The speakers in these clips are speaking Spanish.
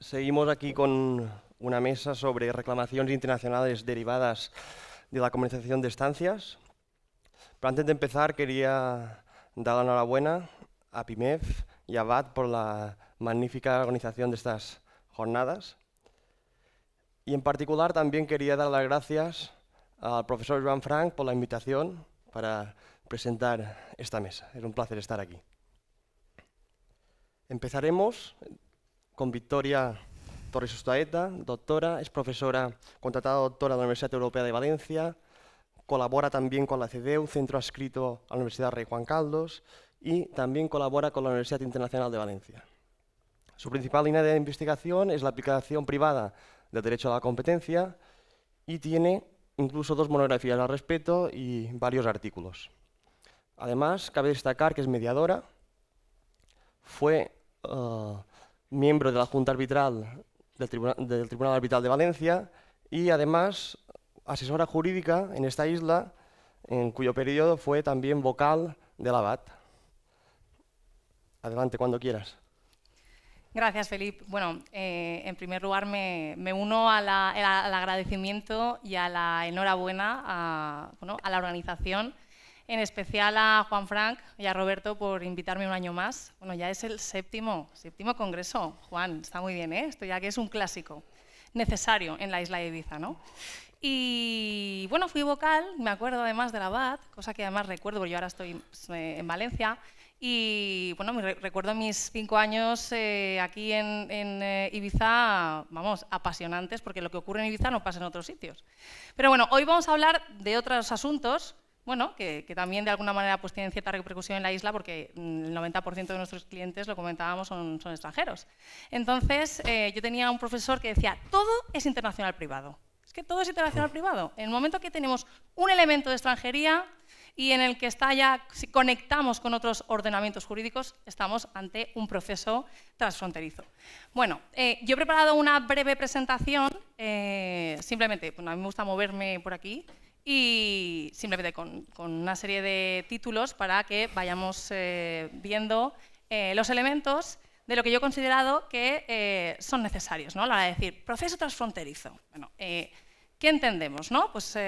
Seguimos aquí con una mesa sobre reclamaciones internacionales derivadas de la comercialización de estancias. Pero antes de empezar quería dar la enhorabuena a PIMEF y a VAT por la magnífica organización de estas jornadas. Y en particular también quería dar las gracias al profesor Joan Frank por la invitación para presentar esta mesa. Es un placer estar aquí. Empezaremos con Victoria Torres Ustaeta, doctora, es profesora contratada doctora de la Universidad Europea de Valencia, colabora también con la CEDEU, centro adscrito a la Universidad Rey Juan Carlos, y también colabora con la Universidad Internacional de Valencia. Su principal línea de investigación es la aplicación privada del derecho a la competencia y tiene incluso 2 monografías al respecto y varios artículos. Además, cabe destacar que es mediadora, fue miembro de la Junta Arbitral del Tribunal Arbitral de Valencia y además asesora jurídica en esta isla, en cuyo periodo fue también vocal de la VAT. Adelante, cuando quieras. Gracias, Felip. Bueno, en primer lugar me uno al agradecimiento y a la enhorabuena a la organización, en especial a Juan Frank y a Roberto por invitarme un año más. Bueno, ya es el séptimo congreso. Juan, está muy bien, ¿eh? Esto ya que es un clásico necesario en la isla de Ibiza, ¿no? Y bueno, fui vocal, me acuerdo además de la VAT, cosa que además recuerdo porque yo ahora estoy en Valencia. Y bueno, recuerdo mis 5 años aquí en Ibiza, vamos, apasionantes, porque lo que ocurre en Ibiza no pasa en otros sitios. Pero bueno, hoy vamos a hablar de otros asuntos, bueno, que también de alguna manera pues, tienen cierta repercusión en la isla, porque el 90% de nuestros clientes, lo comentábamos, son extranjeros. Entonces, yo tenía un profesor que decía, todo es internacional privado. Es que todo es internacional privado. En el momento que tenemos un elemento de extranjería, y en el que si conectamos con otros ordenamientos jurídicos, estamos ante un proceso transfronterizo. Bueno, yo he preparado una breve presentación, simplemente, bueno, a mí me gusta moverme por aquí, y simplemente con una serie de títulos para que vayamos viendo los elementos de lo que yo he considerado que son necesarios, ¿no? A la hora de decir, proceso transfronterizo. Bueno, ¿qué entendemos, no? Pues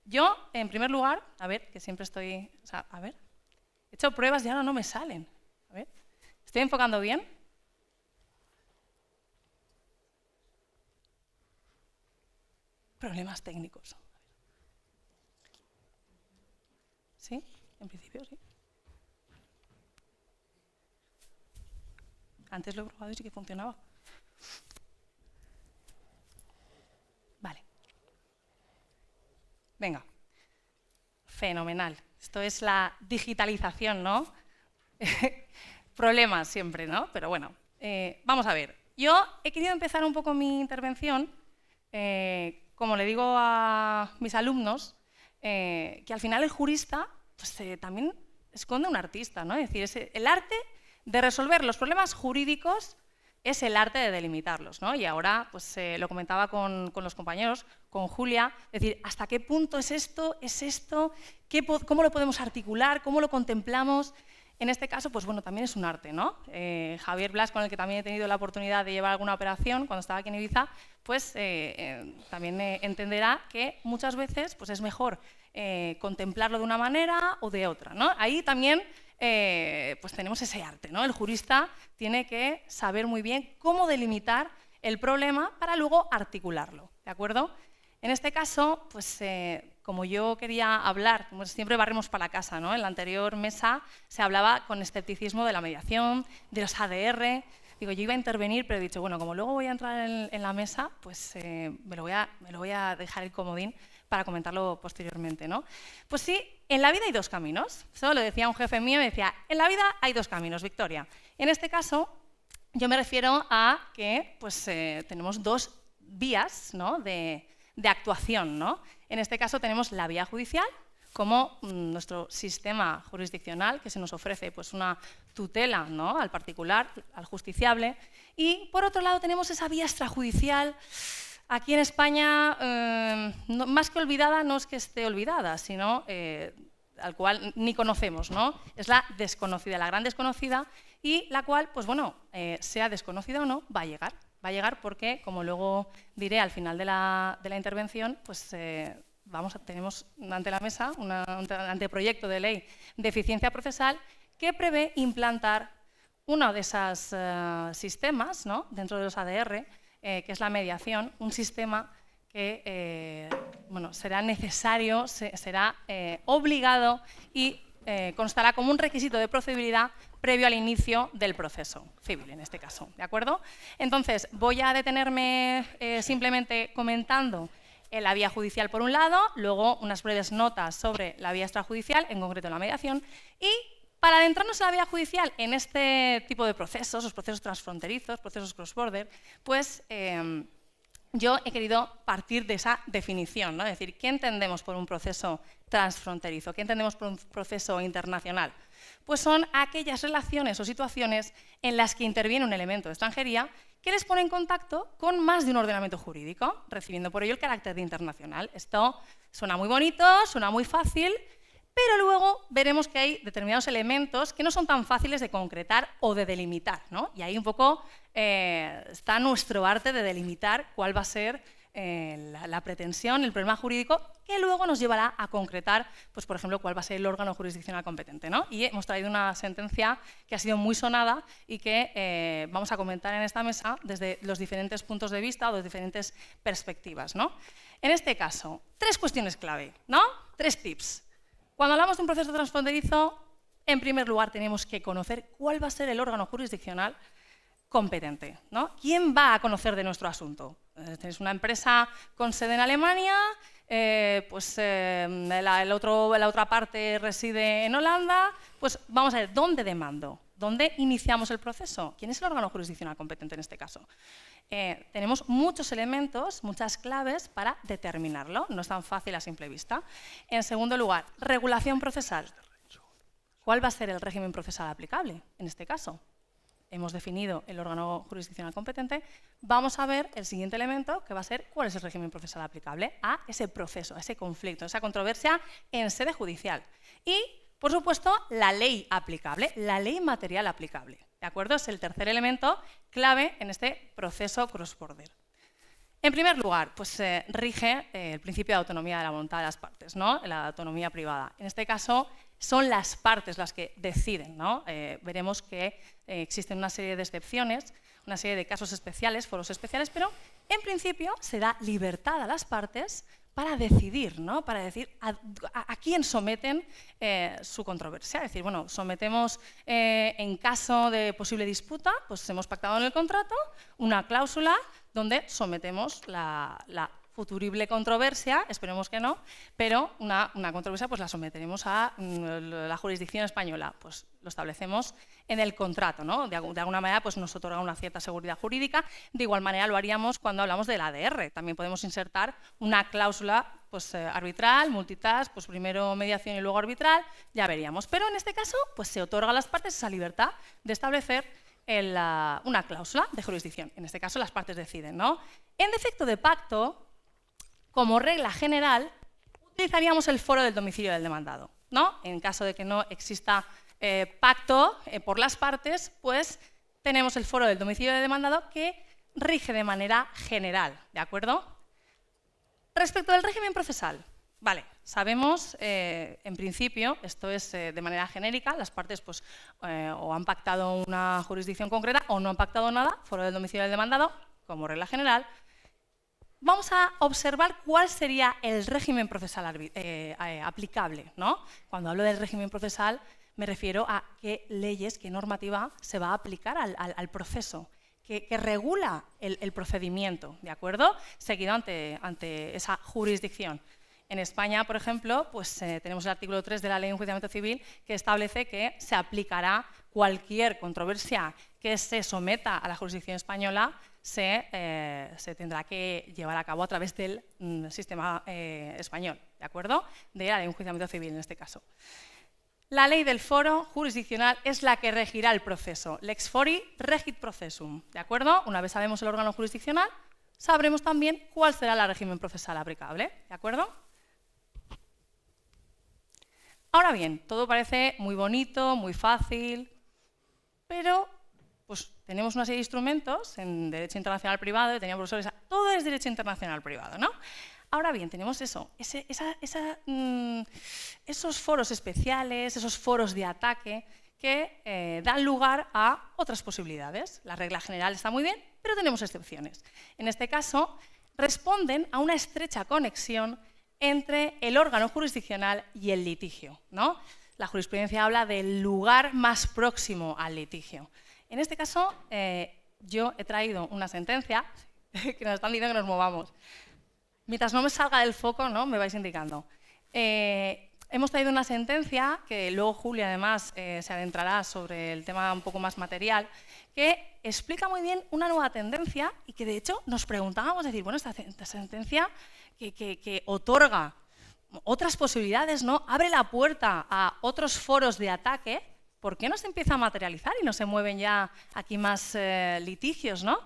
yo, en primer lugar, a ver, que siempre estoy... O sea, a ver, he hecho pruebas y ahora no me salen. A ver, ¿estoy enfocando bien? Problemas técnicos. ¿Sí? En principio, sí. Antes lo he probado y sí que funcionaba. Vale. Venga. Fenomenal. Esto es la digitalización, ¿no? Problemas siempre, ¿no? Pero bueno, vamos a ver. Yo he querido empezar un poco mi intervención, como le digo a mis alumnos, que al final el jurista pues, también esconde un artista, ¿no? Es decir, el arte de resolver los problemas jurídicos es el arte de delimitarlos, ¿no? Y ahora, pues lo comentaba con los compañeros, con Julia, es decir, ¿hasta qué punto es esto? ¿Cómo lo podemos articular? ¿Cómo lo contemplamos? En este caso, pues bueno, también es un arte, ¿no? Javier Blas, con el que también he tenido la oportunidad de llevar alguna operación cuando estaba aquí en Ibiza, pues también entenderá que muchas veces pues, es mejor contemplarlo de una manera o de otra, ¿no? Ahí también pues tenemos ese arte, ¿no? El jurista tiene que saber muy bien cómo delimitar el problema para luego articularlo, ¿de acuerdo? En este caso, pues como yo quería hablar, como siempre barremos para la casa, ¿no? En la anterior mesa se hablaba con escepticismo de la mediación, de los ADR. Digo, yo iba a intervenir, pero he dicho, bueno, como luego voy a entrar en la mesa, pues me lo voy a dejar el comodín para comentarlo posteriormente, ¿no? Pues sí, en la vida hay 2 caminos. Eso lo decía un jefe mío, me decía, en la vida hay 2 caminos, Victoria. En este caso, yo me refiero a que pues, tenemos 2 vías, ¿no? de actuación, ¿no? En este caso tenemos la vía judicial, como nuestro sistema jurisdiccional, que se nos ofrece pues, una tutela, ¿no? Al particular, al justiciable, y por otro lado tenemos esa vía extrajudicial. Aquí en España, más que olvidada, no es que esté olvidada, sino al cual ni conocemos, ¿no? Es la desconocida, la gran desconocida, y la cual, pues bueno, sea desconocida o no, va a llegar, Va a llegar porque, como luego diré al final de la intervención, pues tenemos ante la mesa un anteproyecto de ley de eficiencia procesal que prevé implantar uno de esos sistemas, ¿no?, dentro de los ADR, que es la mediación, un sistema que será necesario, será obligado y constará como un requisito de procedibilidad previo al inicio del proceso civil, en este caso, ¿de acuerdo? Entonces, voy a detenerme simplemente comentando la vía judicial por un lado, luego unas breves notas sobre la vía extrajudicial, en concreto la mediación, y para adentrarnos en la vía judicial en este tipo de procesos, los procesos transfronterizos, procesos cross-border, pues yo he querido partir de esa definición, ¿no? Es decir, ¿qué entendemos por un proceso transfronterizo? ¿Qué entendemos por un proceso internacional? Pues son aquellas relaciones o situaciones en las que interviene un elemento de extranjería que les pone en contacto con más de un ordenamiento jurídico, recibiendo por ello el carácter de internacional. Esto suena muy bonito, suena muy fácil, pero luego veremos que hay determinados elementos que no son tan fáciles de concretar o de delimitar, ¿no? Y ahí un poco está nuestro arte de delimitar cuál va a ser la pretensión, el problema jurídico, que luego nos llevará a concretar, pues, por ejemplo, cuál va a ser el órgano jurisdiccional competente, ¿no? Y hemos traído una sentencia que ha sido muy sonada y que vamos a comentar en esta mesa desde los diferentes puntos de vista o las diferentes perspectivas, ¿no? En este caso, 3 cuestiones clave, ¿no? 3 tips. Cuando hablamos de un proceso transfronterizo, en primer lugar tenemos que conocer cuál va a ser el órgano jurisdiccional competente, ¿no? ¿Quién va a conocer de nuestro asunto? Tenéis una empresa con sede en Alemania, la otra parte reside en Holanda, pues vamos a ver, ¿dónde demando? ¿Dónde iniciamos el proceso? ¿Quién es el órgano jurisdiccional competente en este caso? Tenemos muchos elementos, muchas claves para determinarlo, no es tan fácil a simple vista. En segundo lugar, regulación procesal. ¿Cuál va a ser el régimen procesal aplicable en este caso? Hemos definido el órgano jurisdiccional competente, vamos a ver el siguiente elemento, que va a ser cuál es el régimen procesal aplicable a ese proceso, a ese conflicto, a esa controversia en sede judicial. Y, por supuesto, la ley aplicable, la ley material aplicable. ¿De acuerdo? Es el tercer elemento clave en este proceso cross-border. En primer lugar, pues rige el principio de autonomía de la voluntad de las partes, ¿no? La autonomía privada. En este caso, son las partes las que deciden, ¿no? Veremos que existen una serie de excepciones, una serie de casos especiales, foros especiales, pero en principio se da libertad a las partes para decidir, ¿no? Para decir a quién someten su controversia. Es decir, bueno, sometemos en caso de posible disputa, pues hemos pactado en el contrato una cláusula donde sometemos la futurible controversia, esperemos que no, pero una controversia pues la someteremos a la jurisdicción española. Pues lo establecemos en el contrato, ¿no? De alguna manera pues nos otorga una cierta seguridad jurídica. De igual manera lo haríamos cuando hablamos del ADR. También podemos insertar una cláusula pues, arbitral, multitask, pues primero mediación y luego arbitral, ya veríamos. Pero en este caso pues se otorga a las partes esa libertad de establecer una cláusula de jurisdicción. En este caso las partes deciden, ¿no? En defecto de pacto, como regla general, utilizaríamos el foro del domicilio del demandado, ¿no? En caso de que no exista pacto por las partes, pues tenemos el foro del domicilio del demandado que rige de manera general, ¿de acuerdo? Respecto del régimen procesal, vale, sabemos, en principio, esto es de manera genérica, las partes pues, o han pactado una jurisdicción concreta o no han pactado nada, foro del domicilio del demandado, como regla general. Vamos a observar cuál sería el régimen procesal aplicable, ¿no? Cuando hablo del régimen procesal me refiero a qué leyes, qué normativa se va a aplicar al proceso, que regula el procedimiento, ¿de acuerdo? Seguido ante esa jurisdicción. En España, por ejemplo, pues, tenemos el artículo 3 de la Ley de Enjuiciamiento Civil que establece que se aplicará cualquier controversia que se someta a la jurisdicción española se tendrá que llevar a cabo a través del sistema español, ¿de acuerdo? De la Ley de Enjuiciamiento Civil en este caso. La ley del foro jurisdiccional es la que regirá el proceso. Lex fori regit processum, ¿de acuerdo? Una vez sabemos el órgano jurisdiccional, sabremos también cuál será el régimen procesal aplicable, ¿de acuerdo? Ahora bien, todo parece muy bonito, muy fácil, pero pues tenemos una serie de instrumentos en Derecho Internacional Privado, y tenía profesores, todo es Derecho Internacional Privado, ¿no? Ahora bien, tenemos eso, esos foros especiales, esos foros de ataque que dan lugar a otras posibilidades. La regla general está muy bien, pero tenemos excepciones. En este caso, responden a una estrecha conexión entre el órgano jurisdiccional y el litigio, ¿no? La jurisprudencia habla del lugar más próximo al litigio. En este caso, yo he traído una sentencia que nos están diciendo que nos movamos. Mientras no me salga del foco, ¿no?, me vais indicando. Hemos traído una sentencia, que luego Julia además se adentrará sobre el tema un poco más material, que explica muy bien una nueva tendencia y que de hecho nos preguntábamos, decir, bueno, esta sentencia que otorga otras posibilidades, ¿no?, abre la puerta a otros foros de ataque, ¿por qué no se empieza a materializar y no se mueven ya aquí más litigios, ¿no?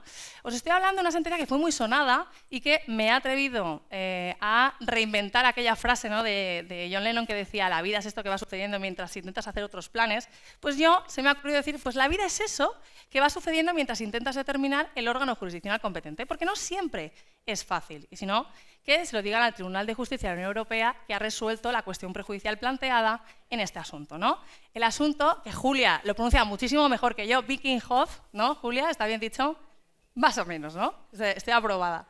Os estoy hablando de una sentencia que fue muy sonada y que me he atrevido a reinventar aquella frase, ¿no?, de John Lennon, que decía, la vida es esto que va sucediendo mientras intentas hacer otros planes. Pues yo se me ha ocurrido decir, pues la vida es eso que va sucediendo mientras intentas determinar el órgano jurisdiccional competente, porque no siempre es fácil, y si no, que se lo digan al Tribunal de Justicia de la Unión Europea, que ha resuelto la cuestión prejudicial planteada en este asunto, ¿no? El asunto, que Julia lo pronuncia muchísimo mejor que yo, Vikinghoff, ¿no, Julia? ¿Está bien dicho? Más o menos, ¿no? Estoy aprobada.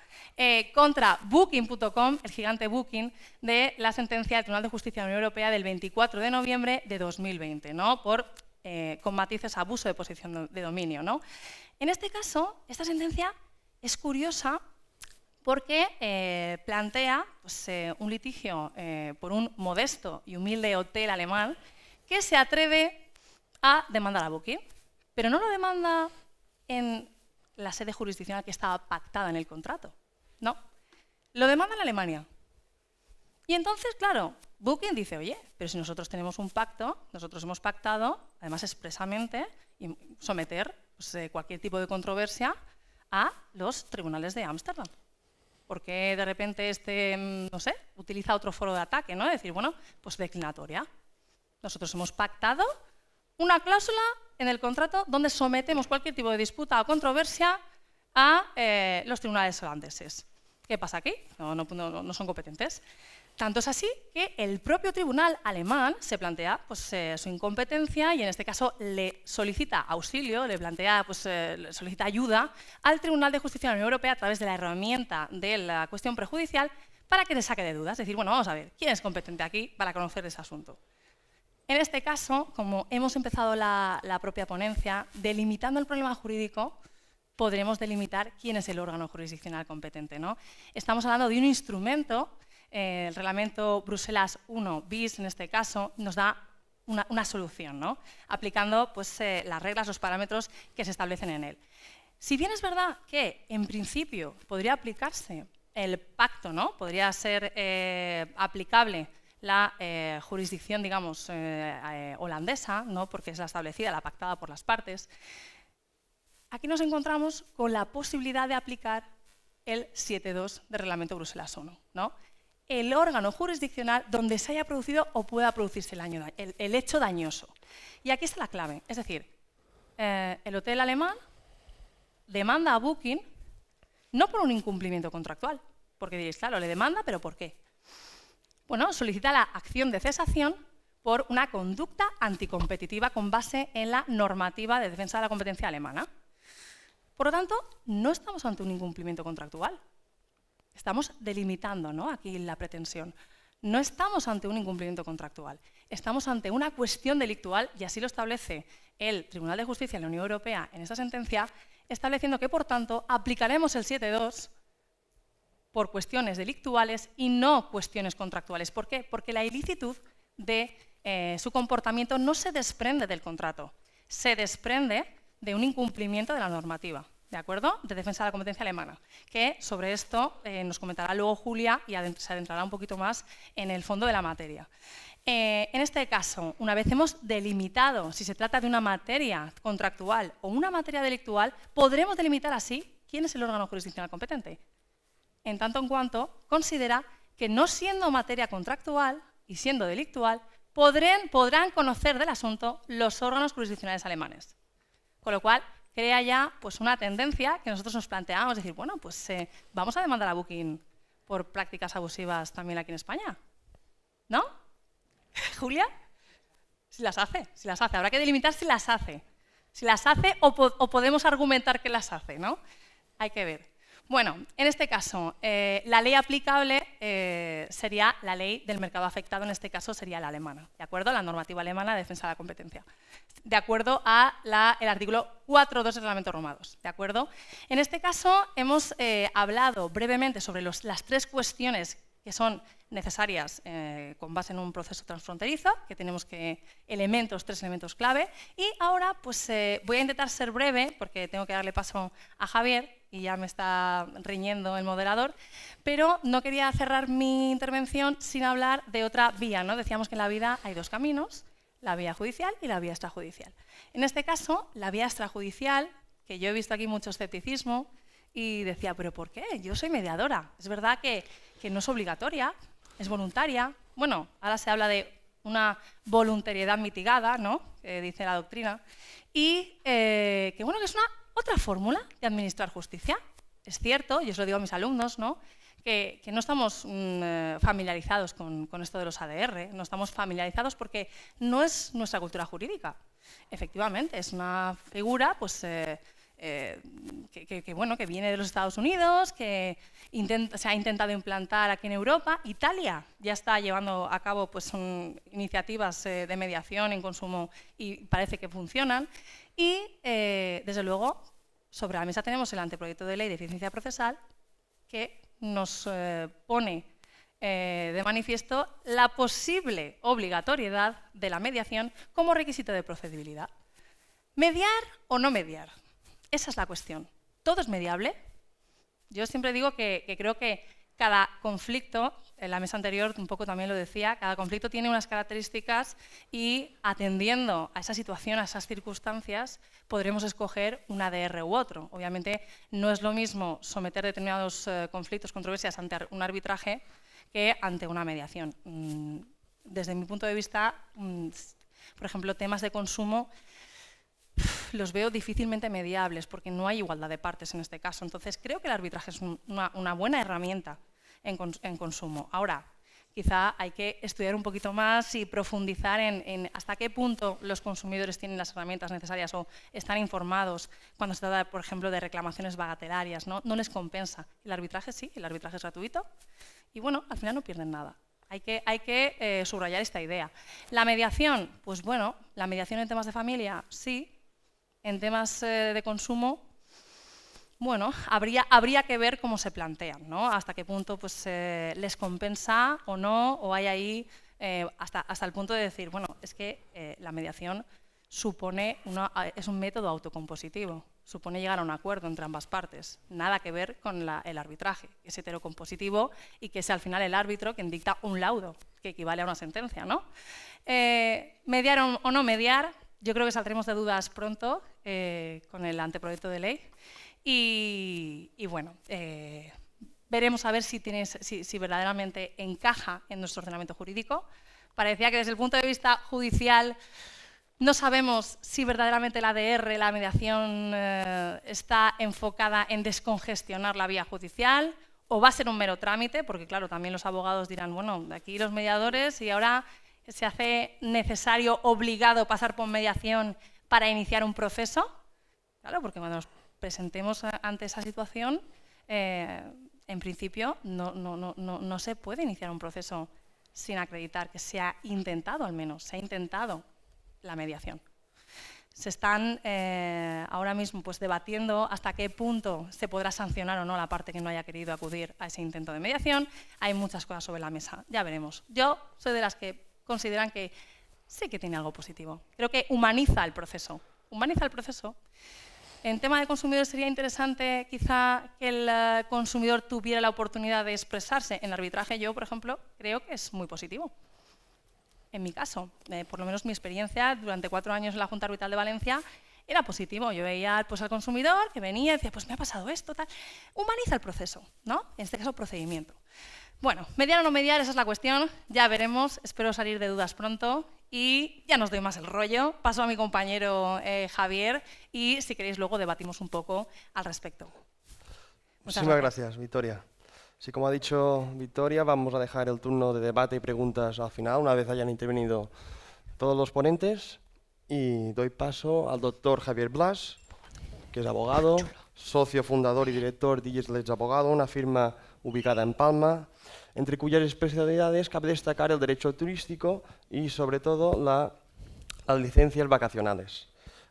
Contra Booking.com, el gigante Booking, de la sentencia del Tribunal de Justicia de la Unión Europea del 24 de noviembre de 2020, ¿no?, por, con matices, abuso de posición de dominio, ¿no? En este caso, esta sentencia es curiosa porque plantea, pues, un litigio por un modesto y humilde hotel alemán que se atreve a demandar a Booking, pero no lo demanda en la sede jurisdiccional que estaba pactada en el contrato, no, lo demanda en Alemania. Y entonces, claro, Booking dice, oye, pero si nosotros tenemos un pacto, nosotros hemos pactado, además expresamente, someter, pues, cualquier tipo de controversia a los tribunales de Ámsterdam. ¿Por qué de repente no sé, utiliza otro foro de ataque, ¿no? Decir, bueno, pues declinatoria. Nosotros hemos pactado una cláusula en el contrato donde sometemos cualquier tipo de disputa o controversia a los tribunales holandeses. ¿Qué pasa aquí? No son competentes. Tanto es así que el propio tribunal alemán se plantea, pues, su incompetencia y en este caso le solicita auxilio, le plantea, pues, le solicita ayuda al Tribunal de Justicia de la Unión Europea a través de la herramienta de la cuestión prejudicial para que le saque de dudas. Es decir, bueno, vamos a ver, ¿quién es competente aquí para conocer ese asunto? En este caso, como hemos empezado la propia ponencia, delimitando el problema jurídico, podremos delimitar quién es el órgano jurisdiccional competente, ¿no? Estamos hablando de un instrumento. El reglamento Bruselas I bis, en este caso, nos da una solución, ¿no?, aplicando, pues, las reglas, los parámetros que se establecen en él. Si bien es verdad que, en principio, podría aplicarse el pacto, ¿no?, podría ser aplicable la jurisdicción, digamos, holandesa, ¿no?, porque es la establecida, la pactada por las partes, aquí nos encontramos con la posibilidad de aplicar el 7.2 del reglamento Bruselas I, ¿no?, el órgano jurisdiccional donde se haya producido o pueda producirse el hecho dañoso. Y aquí está la clave, es decir, el hotel alemán demanda a Booking no por un incumplimiento contractual, porque diréis, claro, le demanda, ¿pero por qué? Bueno, solicita la acción de cesación por una conducta anticompetitiva con base en la normativa de defensa de la competencia alemana. Por lo tanto, no estamos ante un incumplimiento contractual. Estamos delimitando, ¿no?, aquí la pretensión. No estamos ante un incumplimiento contractual, estamos ante una cuestión delictual, y así lo establece el Tribunal de Justicia de la Unión Europea en esta sentencia, estableciendo que, por tanto, aplicaremos el 7.2 por cuestiones delictuales y no cuestiones contractuales. ¿Por qué? Porque la ilicitud de su comportamiento no se desprende del contrato, se desprende de un incumplimiento de la normativa, ¿de acuerdo?, de defensa de la competencia alemana, que sobre esto nos comentará luego Julia y se adentrará un poquito más en el fondo de la materia. En este caso, una vez hemos delimitado si se trata de una materia contractual o una materia delictual, podremos delimitar así quién es el órgano jurisdiccional competente, en tanto en cuanto considera que, no siendo materia contractual y siendo delictual, podrán conocer del asunto los órganos jurisdiccionales alemanes. Con lo cual, crea ya pues, una tendencia que nosotros nos planteamos, decir, bueno, pues vamos a demandar a Booking por prácticas abusivas también aquí en España, ¿no? ¿Julia? Si las hace. Habrá que delimitar si las hace. Si las hace o podemos argumentar que las hace, ¿no? Hay que ver. Bueno, en este caso, la ley aplicable sería la ley del mercado afectado, en este caso sería la alemana, ¿de acuerdo? La normativa alemana de defensa de la competencia, de acuerdo a el artículo 4.2 del Reglamento Roma II, ¿de acuerdo? En este caso hemos hablado brevemente sobre las tres cuestiones que son necesarias con base en un proceso transfronterizo, que tenemos tres elementos clave, y ahora pues voy a intentar ser breve, porque tengo que darle paso a Javier, y ya me está riñendo el moderador, pero no quería cerrar mi intervención sin hablar de otra vía, ¿no? Decíamos que en la vida hay dos caminos, la vía judicial y la vía extrajudicial. En este caso, la vía extrajudicial, que yo he visto aquí mucho escepticismo, y decía, ¿pero por qué? Yo soy mediadora. Es verdad que no es obligatoria, es voluntaria. Bueno, ahora se habla de una voluntariedad mitigada, ¿no? Dice la doctrina. Y que bueno, que es una otra fórmula de administrar justicia. Es cierto, y os lo digo a mis alumnos, ¿no? Que no estamos familiarizados con esto de los ADR, no estamos familiarizados porque no es nuestra cultura jurídica. Efectivamente, es una figura pues, que viene de los Estados Unidos, que se ha intentado implantar aquí en Europa. Italia ya está llevando a cabo pues, iniciativas de mediación en consumo y parece que funcionan. Y, desde luego, sobre la mesa tenemos el anteproyecto de ley de eficiencia procesal que nos pone de manifiesto la posible obligatoriedad de la mediación como requisito de procedibilidad. ¿Mediar o no mediar? Esa es la cuestión. ¿Todo es mediable? Yo siempre digo que creo que cada conflicto, en la mesa anterior un poco también lo decía, cada conflicto tiene unas características y atendiendo a esa situación, a esas circunstancias, podremos escoger un ADR u otro. Obviamente no es lo mismo someter determinados conflictos, controversias ante un arbitraje que ante una mediación. Desde mi punto de vista, por ejemplo, temas de consumo los veo difícilmente mediables porque no hay igualdad de partes en este caso. Entonces, creo que el arbitraje es una buena herramienta en consumo. Ahora, quizá hay que estudiar un poquito más y profundizar en hasta qué punto los consumidores tienen las herramientas necesarias o están informados cuando se trata, por ejemplo, de reclamaciones bagatelarias, ¿no? No les compensa. El arbitraje sí, el arbitraje es gratuito y, bueno, al final no pierden nada. Hay que subrayar esta idea. La mediación, pues bueno, la mediación en temas de familia, sí. En temas de consumo, bueno, habría que ver cómo se plantean, ¿no? Hasta qué punto pues, les compensa o no, o hay ahí hasta el punto de decir, bueno, es que la mediación es un método autocompositivo, supone llegar a un acuerdo entre ambas partes, nada que ver con el arbitraje, que es heterocompositivo y que es al final el árbitro quien dicta un laudo, que equivale a una sentencia, ¿no? Mediar o no mediar, yo creo que saldremos de dudas pronto con el anteproyecto de ley y bueno, veremos a ver si verdaderamente encaja en nuestro ordenamiento jurídico. Parecía que desde el punto de vista judicial no sabemos si verdaderamente la ADR, la mediación, está enfocada en descongestionar la vía judicial o va a ser un mero trámite, porque claro, también los abogados dirán, bueno, de aquí los mediadores y ahora se hace necesario, obligado pasar por mediación para iniciar un proceso. Claro, porque cuando nos presentemos ante esa situación, en principio no se puede iniciar un proceso sin acreditar que se ha intentado, al menos, se ha intentado la mediación. Se están ahora mismo pues, debatiendo hasta qué punto se podrá sancionar o no la parte que no haya querido acudir a ese intento de mediación. Hay muchas cosas sobre la mesa, ya veremos. Yo soy de las que consideran que sí que tiene algo positivo. Creo que humaniza el proceso. Humaniza el proceso. En tema de consumidores sería interesante quizá que el consumidor tuviera la oportunidad de expresarse. En el arbitraje yo, por ejemplo, creo que es muy positivo. En mi caso, por lo menos mi experiencia durante 4 años en la Junta Arbitral de Valencia era positivo. Yo veía pues, al consumidor que venía y decía, pues me ha pasado esto, tal. Humaniza el proceso, ¿no? En este caso, procedimiento. Bueno, mediar o no mediar, esa es la cuestión. Ya veremos. Espero salir de dudas pronto y ya no os doy más el rollo, paso a mi compañero Javier y si queréis luego debatimos un poco al respecto. Muchísimas gracias, Victoria. Sí, como ha dicho Victoria, vamos a dejar el turno de debate y preguntas al final, una vez hayan intervenido todos los ponentes. Y doy paso al doctor Javier Blas, que es abogado, socio fundador y director de Let's Abogado, una firma ubicada en Palma, entre cuyas especialidades cabe destacar el derecho turístico y, sobre todo, las licencias vacacionales.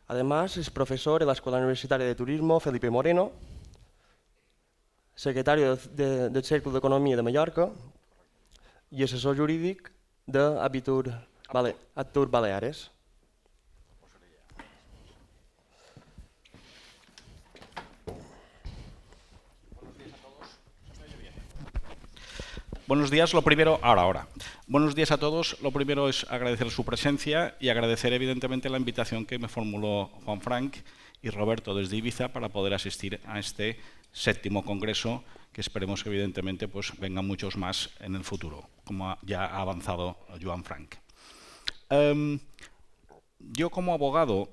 Además, es profesor en la Escuela Universitaria de Turismo Felipe Moreno, secretario del Círculo d'Economia de Mallorca i assessor jurídic d'Atur Baleares. Buenos días, lo primero, ahora. Buenos días a todos. Lo primero es agradecer su presencia y agradecer evidentemente la invitación que me formuló Juan Frank y Roberto desde Ibiza para poder asistir a este 7º congreso, que esperemos que evidentemente pues vengan muchos más en el futuro, como ya ha avanzado Joan Frank. Yo como abogado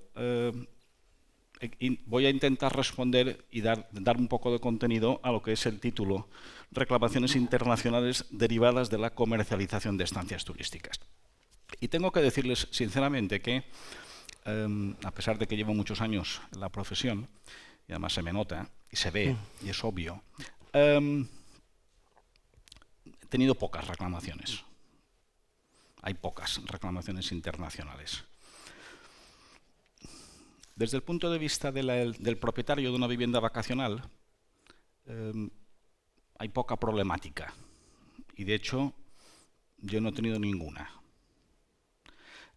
voy a intentar responder y dar un poco de contenido a lo que es el título Reclamaciones internacionales derivadas de la comercialización de estancias turísticas. Y tengo que decirles sinceramente que, a pesar de que llevo muchos años en la profesión, y además se me nota y se ve y es obvio, he tenido pocas reclamaciones. Hay pocas reclamaciones internacionales. Desde el punto de vista del propietario de una vivienda vacacional, hay poca problemática. Y de hecho, yo no he tenido ninguna.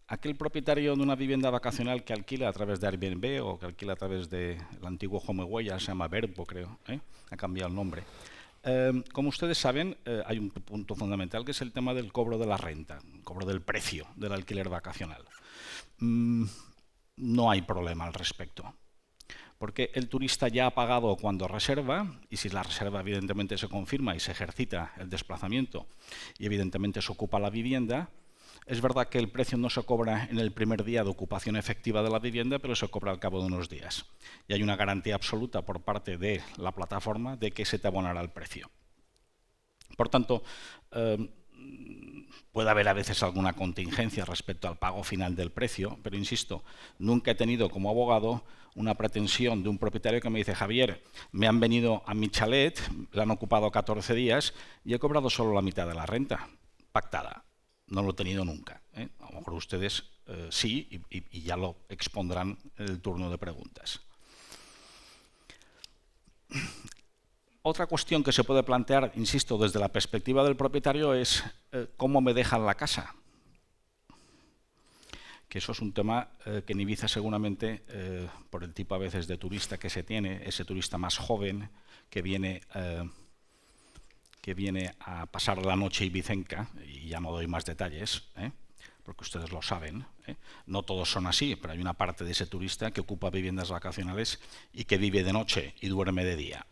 Aquel propietario de una vivienda vacacional que alquila a través de Airbnb o que alquila a través del antiguo HomeAway, ya se llama Verbo, creo, ha cambiado el nombre. Como ustedes saben, hay un punto fundamental que es el tema del cobro de la renta, el cobro del precio del alquiler vacacional. No hay problema al respecto, porque el turista ya ha pagado cuando reserva, y si la reserva evidentemente se confirma y se ejercita el desplazamiento y evidentemente se ocupa la vivienda, es verdad que el precio no se cobra en el primer día de ocupación efectiva de la vivienda, pero se cobra al cabo de unos días. Y hay una garantía absoluta por parte de la plataforma de que se te abonará el precio. Por tanto, puede haber a veces alguna contingencia respecto al pago final del precio, pero insisto, nunca he tenido como abogado una pretensión de un propietario que me dice: Javier, me han venido a mi chalet, la han ocupado 14 días y he cobrado solo la mitad de la renta, pactada. No lo he tenido nunca. A lo mejor ustedes sí, y ya lo expondrán en el turno de preguntas. Otra cuestión que se puede plantear, insisto, desde la perspectiva del propietario es cómo me dejan la casa. Que eso es un tema que en Ibiza seguramente, por el tipo a veces de turista que se tiene, ese turista más joven que viene a pasar la noche ibicenca, y ya no doy más detalles, porque ustedes lo saben, no todos son así, pero hay una parte de ese turista que ocupa viviendas vacacionales y que vive de noche y duerme de día.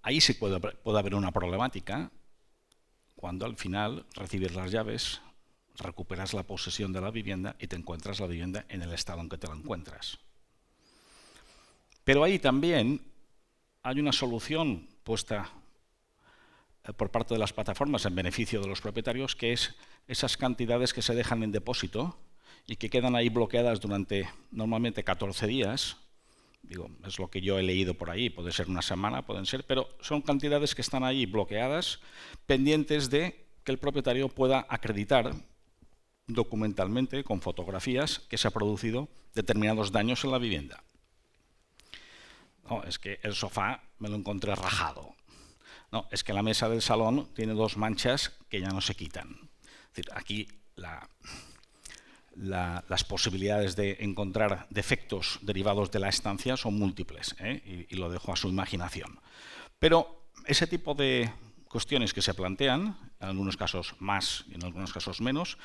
Ahí sí puede haber una problemática cuando al final recibes las llaves, recuperas la posesión de la vivienda y te encuentras la vivienda en el estado en que te la encuentras. Pero ahí también hay una solución puesta por parte de las plataformas en beneficio de los propietarios, que es esas cantidades que se dejan en depósito y que quedan ahí bloqueadas durante normalmente 14 días. Digo, es lo que yo he leído por ahí, puede ser una semana, pueden ser, pero son cantidades que están ahí bloqueadas, pendientes de que el propietario pueda acreditar documentalmente, con fotografías, que se ha producido determinados daños en la vivienda. No, es que el sofá me lo encontré rajado. No, es que la mesa del salón tiene 2 manchas que ya no se quitan. Es decir, aquí las posibilidades de encontrar defectos derivados de la estancia son múltiples, y lo dejo a su imaginación. Pero ese tipo de cuestiones que se plantean, en algunos casos más y en algunos casos menos,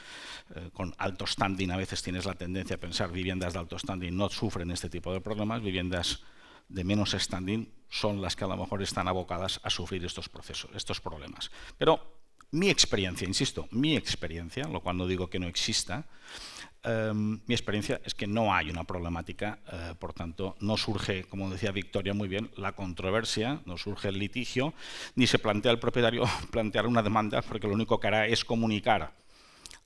con alto standing a veces tienes la tendencia a pensar viviendas de alto standing no sufren este tipo de problemas, viviendas de menos standing son las que a lo mejor están abocadas a sufrir estos problemas. Pero mi experiencia, insisto, mi experiencia, lo cual no digo que no exista, mi experiencia es que no hay una problemática, por tanto, no surge, como decía Victoria muy bien, la controversia, no surge el litigio, ni se plantea el propietario plantear una demanda, porque lo único que hará es comunicar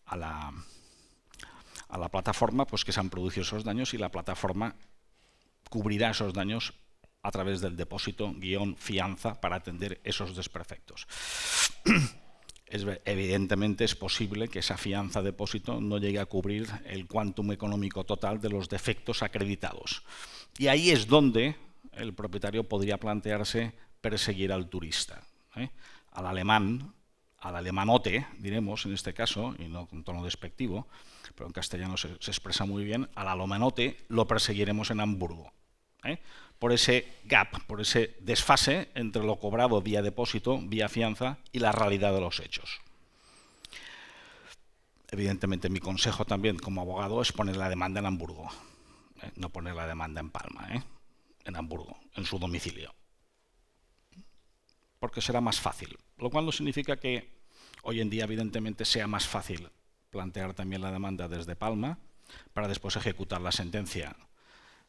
a la plataforma pues, que se han producido esos daños y la plataforma cubrirá esos daños a través del depósito fianza para atender esos desperfectos. Evidentemente es posible que esa fianza depósito no llegue a cubrir el quantum económico total de los defectos acreditados. Y ahí es donde el propietario podría plantearse perseguir al turista, al alemanote, diremos en este caso, y no con tono despectivo, pero en castellano se expresa muy bien, al alemanote lo perseguiremos en Hamburgo. Por ese gap, por ese desfase entre lo cobrado vía depósito, vía fianza y la realidad de los hechos. Evidentemente mi consejo también como abogado es poner la demanda en Hamburgo, no poner la demanda en Palma, en Hamburgo, en su domicilio. Porque será más fácil, lo cual no significa que hoy en día evidentemente sea más fácil plantear también la demanda desde Palma para después ejecutar la sentencia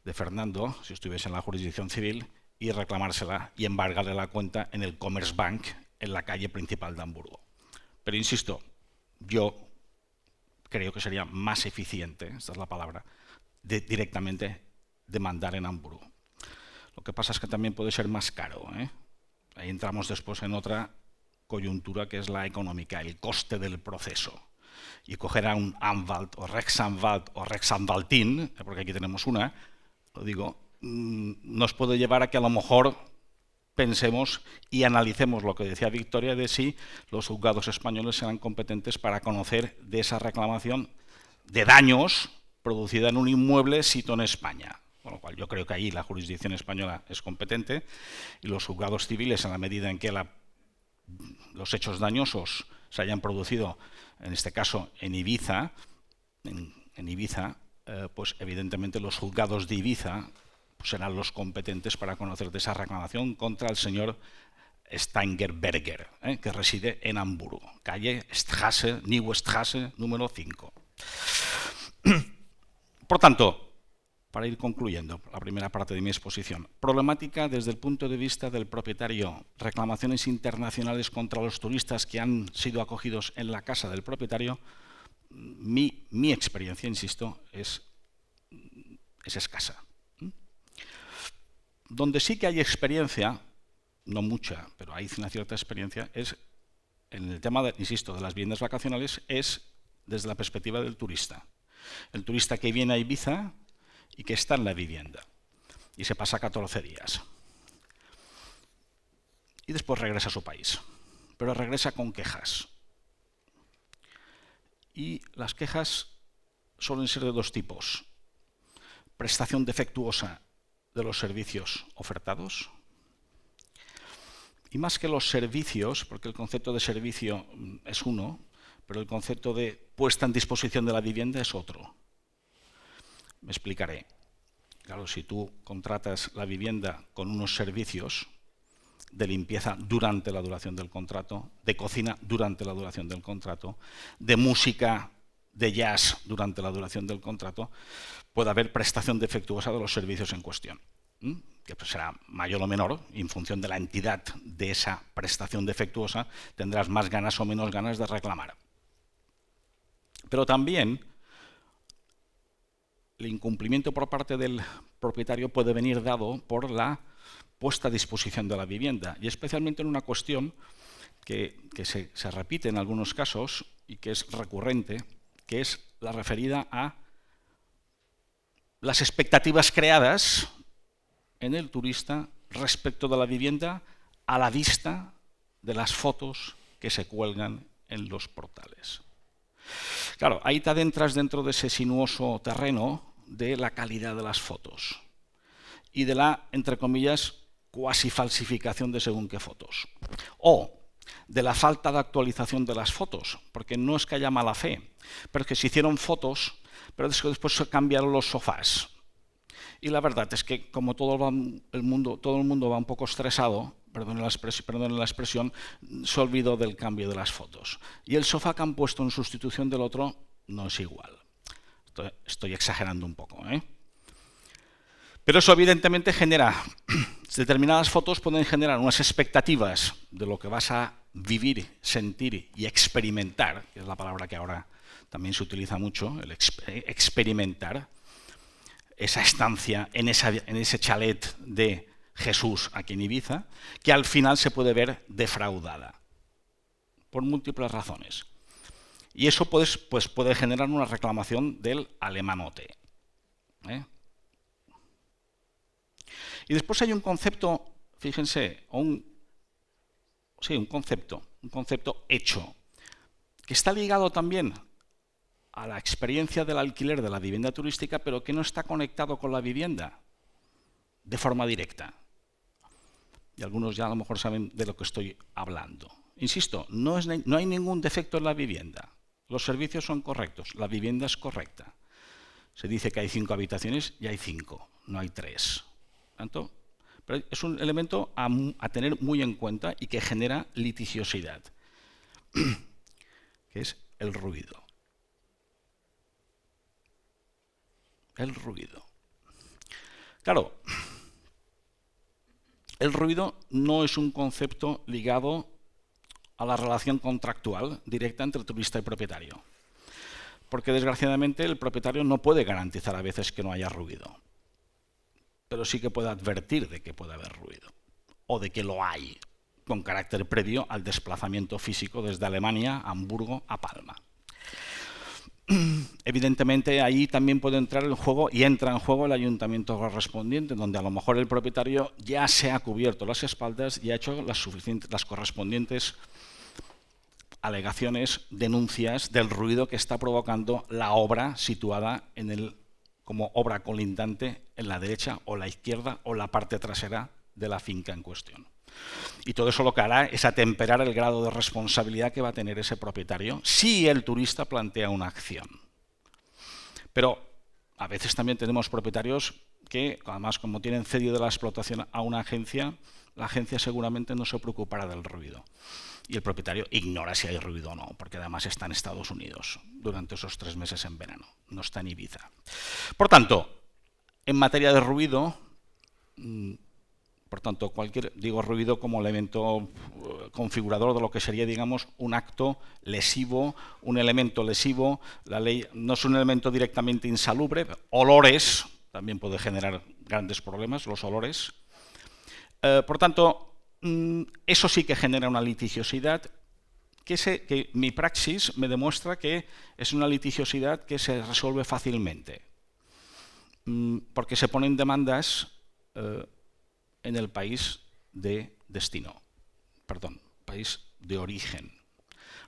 de Fernando, si estuviese en la jurisdicción civil, y reclamársela y embargarle la cuenta en el Commerzbank en la calle principal de Hamburgo. Pero insisto, yo creo que sería más eficiente, esta es la palabra, directamente demandar en Hamburgo. Lo que pasa es que también puede ser más caro. Ahí entramos después en otra coyuntura que es la económica, el coste del proceso. Y coger a un Anwalt o Rechtsanwalt o Rechtsanwaltin, porque aquí tenemos una, lo digo, nos puede llevar a que a lo mejor pensemos y analicemos lo que decía Victoria de si los juzgados españoles serán competentes para conocer de esa reclamación de daños producida en un inmueble sito en España. Con lo cual yo creo que ahí la jurisdicción española es competente y los juzgados civiles, en la medida en que los hechos dañosos se hayan producido, en este caso en Ibiza, pues evidentemente los juzgados de Ibiza pues serán los competentes para conocer de esa reclamación contra el señor Steingerberger, que reside en Hamburgo, calle Nieuwe Straße, número 5. Por tanto, para ir concluyendo la primera parte de mi exposición, problemática desde el punto de vista del propietario, reclamaciones internacionales contra los turistas que han sido acogidos en la casa del propietario. Mi experiencia, insisto, es escasa. Donde sí que hay experiencia, no mucha, pero hay una cierta experiencia, es en el tema, insisto, de las viviendas vacacionales, es desde la perspectiva del turista. El turista que viene a Ibiza y que está en la vivienda y se pasa 14 días. Y después regresa a su país, pero regresa con quejas. Y las quejas suelen ser de dos tipos. Prestación defectuosa de los servicios ofertados. Y más que los servicios, porque el concepto de servicio es uno, pero el concepto de puesta en disposición de la vivienda es otro. Me explicaré. Claro, si tú contratas la vivienda con unos servicios de limpieza durante la duración del contrato, de cocina durante la duración del contrato, de música de jazz durante la duración del contrato, puede haber prestación defectuosa de los servicios en cuestión, que pues será mayor o menor, y en función de la entidad de esa prestación defectuosa tendrás más ganas o menos ganas de reclamar. Pero también el incumplimiento por parte del propietario puede venir dado por la puesta a disposición de la vivienda, y especialmente en una cuestión que se repite en algunos casos y que es recurrente, que es la referida a las expectativas creadas en el turista respecto de la vivienda a la vista de las fotos que se cuelgan en los portales. Claro, ahí te adentras dentro de ese sinuoso terreno de la calidad de las fotos y de la, entre comillas, cuasi falsificación de según qué fotos. O de la falta de actualización de las fotos, porque no es que haya mala fe, pero es que se hicieron fotos, pero después se cambiaron los sofás. Y la verdad es que como todo el mundo va un poco estresado, perdón la expresión, se olvidó del cambio de las fotos. Y el sofá que han puesto en sustitución del otro no es igual. Estoy exagerando un poco, ¿eh? Pero eso evidentemente genera, determinadas fotos pueden generar unas expectativas de lo que vas a vivir, sentir y experimentar, que es la palabra que ahora también se utiliza mucho, el experimentar, esa estancia en ese chalet de Jesús aquí en Ibiza, que al final se puede ver defraudada, por múltiples razones. Y eso pues puede generar una reclamación del alemanote, ¿eh? Y después hay un concepto, fíjense, un concepto hecho, que está ligado también a la experiencia del alquiler de la vivienda turística, pero que no está conectado con la vivienda de forma directa. Y algunos ya a lo mejor saben de lo que estoy hablando. Insisto, no hay ningún defecto en la vivienda. Los servicios son correctos, la vivienda es correcta. Se dice que hay 5 habitaciones y hay 5, no hay 3. ¿Tanto? Pero es un elemento a tener muy en cuenta y que genera litigiosidad, que es el ruido. El ruido. Claro, el ruido no es un concepto ligado a la relación contractual directa entre turista y propietario, porque desgraciadamente el propietario no puede garantizar a veces que no haya ruido, pero sí que puede advertir de que puede haber ruido, o de que lo hay, con carácter previo al desplazamiento físico desde Alemania a Hamburgo a Palma. Evidentemente ahí también puede entrar en juego y entra en juego el ayuntamiento correspondiente, donde a lo mejor el propietario ya se ha cubierto las espaldas y ha hecho las correspondientes alegaciones, denuncias del ruido que está provocando la obra situada como obra colindante en la derecha o la izquierda o la parte trasera de la finca en cuestión. Y todo eso lo que hará es atemperar el grado de responsabilidad que va a tener ese propietario si el turista plantea una acción. Pero a veces también tenemos propietarios que, además, como tienen cedido la explotación a una agencia, la agencia seguramente no se preocupará del ruido. Y el propietario ignora si hay ruido o no, porque además está en Estados Unidos durante esos 3 meses en verano, no está en Ibiza. Por tanto, en materia de ruido, por tanto, digo ruido como elemento configurador de lo que sería, digamos, un acto lesivo, un elemento lesivo. La ley no es un elemento directamente insalubre. Olores, también puede generar grandes problemas, los olores. Por tanto, eso sí que genera una litigiosidad que mi praxis me demuestra que es una litigiosidad que se resuelve fácilmente, porque se ponen demandas en el país de destino, país de origen.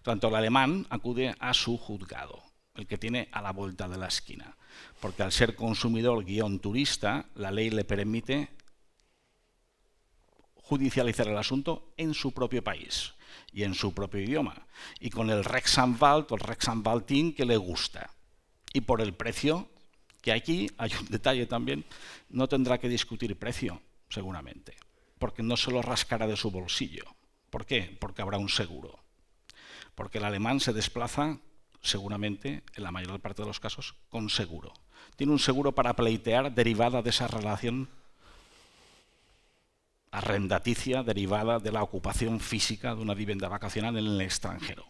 Por tanto, el alemán acude a su juzgado, el que tiene a la vuelta de la esquina, porque al ser consumidor -- turista, la ley le permite judicializar el asunto en su propio país y en su propio idioma, y con el Rechtsanwalt o el Rechtsanwaltin que le gusta. Y por el precio, que aquí hay un detalle también, no tendrá que discutir precio, seguramente, porque no se lo rascará de su bolsillo. ¿Por qué? Porque habrá un seguro. Porque el alemán se desplaza, seguramente, en la mayor parte de los casos, con seguro. Tiene un seguro para pleitear derivada de esa relación arrendaticia derivada de la ocupación física de una vivienda vacacional en el extranjero.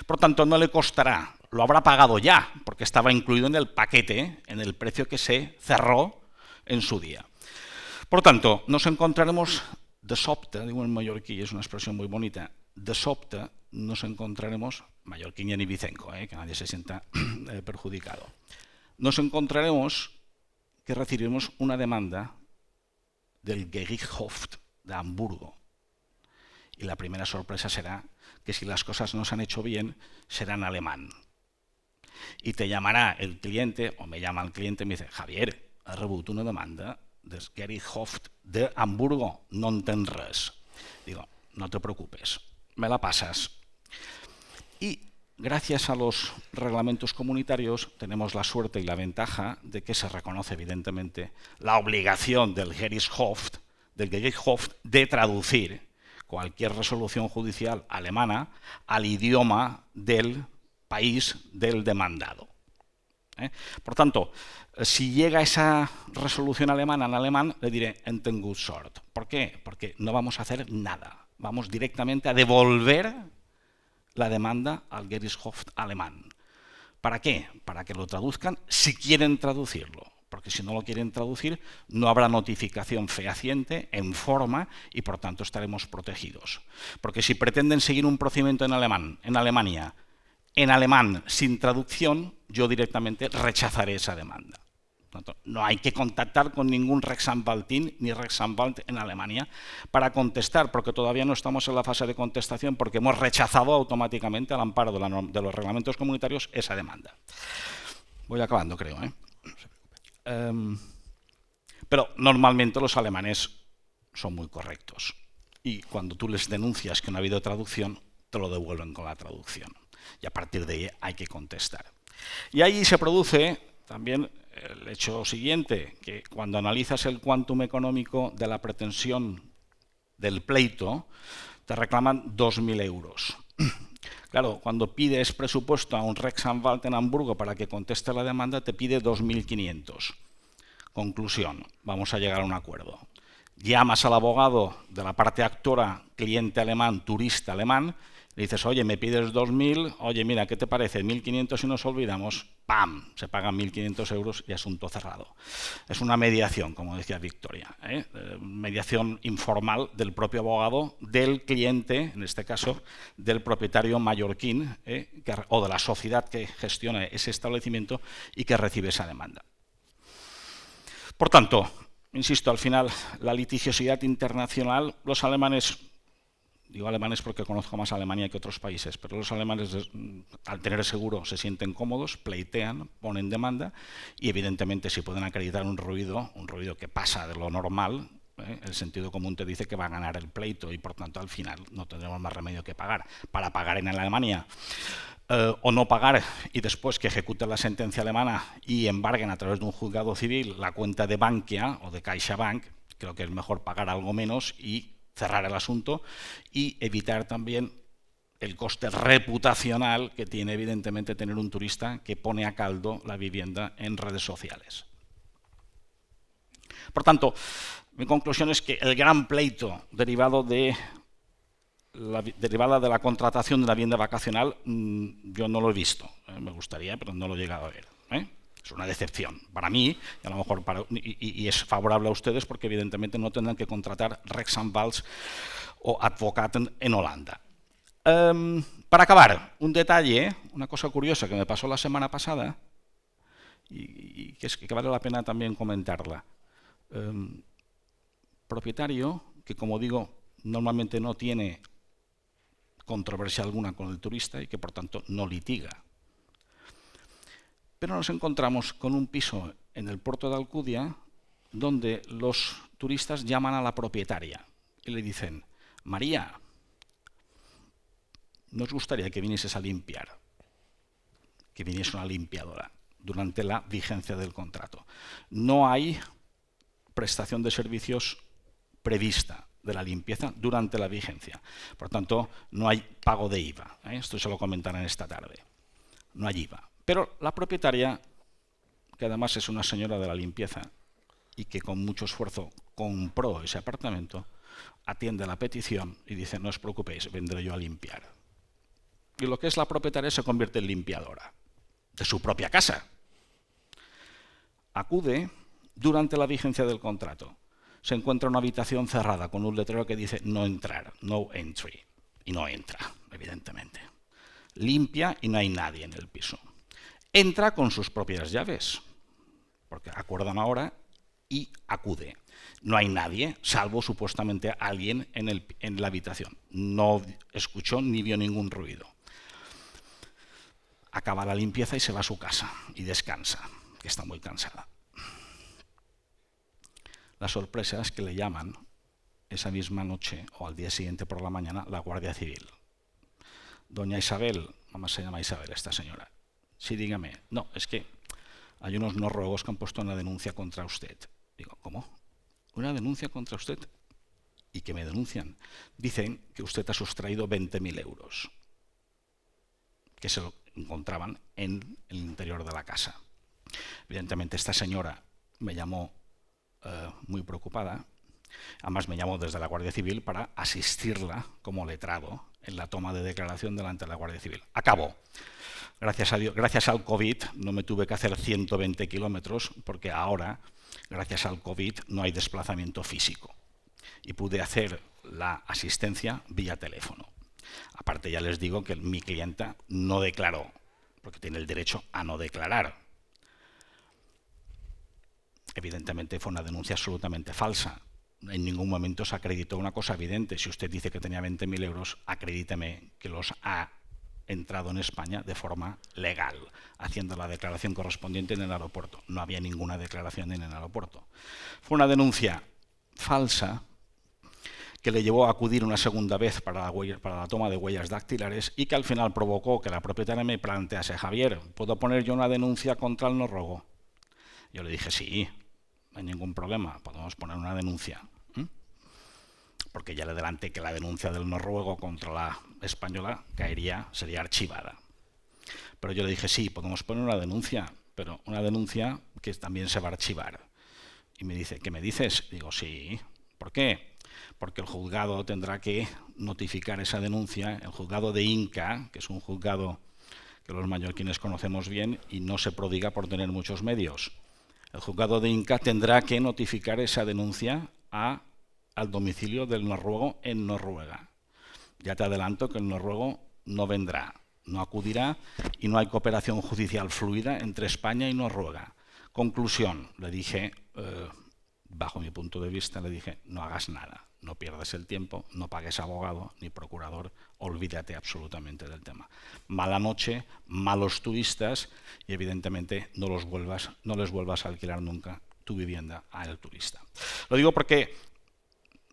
Por tanto, no le costará, lo habrá pagado ya, porque estaba incluido en el paquete, en el precio que se cerró en su día. Por tanto, nos encontraremos de sobte, digo en mallorquí, es una expresión muy bonita, de sobte nos encontraremos, mallorquín y ibicenco, que nadie se sienta perjudicado, nos encontraremos que recibiremos una demanda del Gerichtshof de Hamburgo. Y la primera sorpresa será que si las cosas no se han hecho bien, será en alemán. Y te llamará el cliente, o me llama el cliente y me dice: Javier, he rebut una demanda del Gerichtshof de Hamburgo, no entén res. Digo, no te preocupes, me la pasas. Y gracias a los reglamentos comunitarios tenemos la suerte y la ventaja de que se reconoce evidentemente la obligación del Gerichtshof de traducir cualquier resolución judicial alemana al idioma del país del demandado. Por tanto, si llega esa resolución alemana en alemán, le diré "Enten gut sort". ¿Por qué? Porque no vamos a hacer nada. Vamos directamente a devolver la demanda al Gerichtshof alemán. ¿Para qué? Para que lo traduzcan si quieren traducirlo. Porque si no lo quieren traducir, no habrá notificación fehaciente en forma y por tanto estaremos protegidos. Porque si pretenden seguir un procedimiento en Alemania, en alemán sin traducción, yo directamente rechazaré esa demanda. Por tanto, no hay que contactar con ningún Rechtsanwaltin ni Rechtsanwalt en Alemania para contestar, porque todavía no estamos en la fase de contestación, porque hemos rechazado automáticamente al amparo de los reglamentos comunitarios esa demanda. Voy acabando, creo. Pero normalmente los alemanes son muy correctos y cuando tú les denuncias que no ha habido traducción, te lo devuelven con la traducción y a partir de ahí hay que contestar. Y ahí se produce también el hecho siguiente, que cuando analizas el quantum económico de la pretensión del pleito, te reclaman 2.000 euros. Claro, cuando pides presupuesto a un Rechtsanwalt en Hamburgo para que conteste la demanda, te pide 2.500. Conclusión, vamos a llegar a un acuerdo. Llamas al abogado de la parte actora, cliente alemán, turista alemán, le dices, oye, me pides 2.000, oye, mira, ¿qué te parece? 1.500 y nos olvidamos, ¡pam! Se pagan 1.500 euros y asunto cerrado. Es una mediación, como decía Victoria, mediación informal del propio abogado, del cliente, en este caso, del propietario mallorquín o de la sociedad que gestiona ese establecimiento y que recibe esa demanda. Por tanto, insisto, al final, la litigiosidad internacional, los alemanes, digo alemanes porque conozco más Alemania que otros países, pero los alemanes, al tener seguro, se sienten cómodos, pleitean, ponen demanda y evidentemente si pueden acreditar un ruido que pasa de lo normal, el sentido común te dice que va a ganar el pleito y por tanto al final no tendremos más remedio que pagar. Para pagar en Alemania o no pagar y después que ejecuten la sentencia alemana y embarguen a través de un juzgado civil la cuenta de Bankia o de CaixaBank, creo que es mejor pagar algo menos y cerrar el asunto y evitar también el coste reputacional que tiene evidentemente tener un turista que pone a caldo la vivienda en redes sociales. Por tanto, mi conclusión es que el gran pleito derivado de la contratación de la vivienda vacacional, yo no lo he visto. Me gustaría, pero no lo he llegado a ver. Es una decepción para mí, y a lo mejor y es favorable a ustedes porque evidentemente no tendrán que contratar Rechtsanwalts o Advocaten en Holanda. Para acabar, un detalle, una cosa curiosa que me pasó la semana pasada y que vale la pena también comentarla. Propietario que, como digo, normalmente no tiene controversia alguna con el turista y que por tanto no litiga. Pero nos encontramos con un piso en el puerto de Alcudia donde los turistas llaman a la propietaria y le dicen, María, nos gustaría que vinieses a limpiar, que viniese una limpiadora durante la vigencia del contrato. No hay prestación de servicios prevista de la limpieza durante la vigencia. Por tanto, no hay pago de IVA. Esto se lo comentarán esta tarde. No hay IVA. Pero la propietaria, que además es una señora de la limpieza y que con mucho esfuerzo compró ese apartamento, atiende la petición y dice, no os preocupéis, vendré yo a limpiar. Y lo que es la propietaria se convierte en limpiadora de su propia casa. Acude durante la vigencia del contrato. Se encuentra una habitación cerrada con un letrero que dice no entrar, no entry, y no entra, evidentemente. Limpia y no hay nadie en el piso. Entra con sus propias llaves, porque acuerdan ahora y acude. No hay nadie, salvo supuestamente alguien en la habitación. No escuchó ni vio ningún ruido. Acaba la limpieza y se va a su casa y descansa, que está muy cansada. La sorpresa es que le llaman esa misma noche o al día siguiente por la mañana la Guardia Civil. Doña Isabel, mamá se llama Isabel esta señora. Sí, dígame. No, es que hay unos noruegos que han puesto una denuncia contra usted. Digo, ¿cómo? ¿Una denuncia contra usted? y que me denuncian, dicen que usted ha sustraído 20.000 euros, que se lo encontraban en el interior de la casa. Evidentemente esta señora me llamó muy preocupada, además me llamó desde la Guardia Civil para asistirla como letrado en la toma de declaración delante de la Guardia Civil. Acabó. Gracias a Dios, gracias al COVID no me tuve que hacer 120 kilómetros porque ahora, gracias al COVID, no hay desplazamiento físico y pude hacer la asistencia vía teléfono. Aparte ya les digo que mi clienta no declaró, porque tiene el derecho a no declarar. Evidentemente fue una denuncia absolutamente falsa. En ningún momento se acreditó una cosa evidente. Si usted dice que tenía 20.000 euros, acredíteme que los ha entrado en España de forma legal, haciendo la declaración correspondiente en el aeropuerto. No había ninguna declaración en el aeropuerto. Fue una denuncia falsa que le llevó a acudir una segunda vez para la toma de huellas dactilares y que al final provocó que la propietaria me plantease: Javier, ¿puedo poner yo una denuncia contra el noruego? Yo le dije: sí, no hay ningún problema, podemos poner una denuncia. Porque ya le adelanté que la denuncia del noruego contra la española sería archivada. Pero yo le dije: sí, podemos poner una denuncia, pero una denuncia que también se va a archivar. Y me dice: ¿qué me dices? Digo: sí. ¿Por qué? Porque el juzgado tendrá que notificar esa denuncia, el juzgado de Inca, que es un juzgado que los mallorquines conocemos bien y no se prodiga por tener muchos medios. El juzgado de Inca tendrá que notificar esa denuncia al domicilio del noruego en Noruega. Ya te adelanto que el noruego no vendrá, no acudirá y no hay cooperación judicial fluida entre España y Noruega. Conclusión, le dije, bajo mi punto de vista, le dije: no hagas nada, no pierdas el tiempo, no pagues abogado ni procurador, olvídate absolutamente del tema. Mala noche, malos turistas y evidentemente no les vuelvas a alquilar nunca tu vivienda al turista. Lo digo porque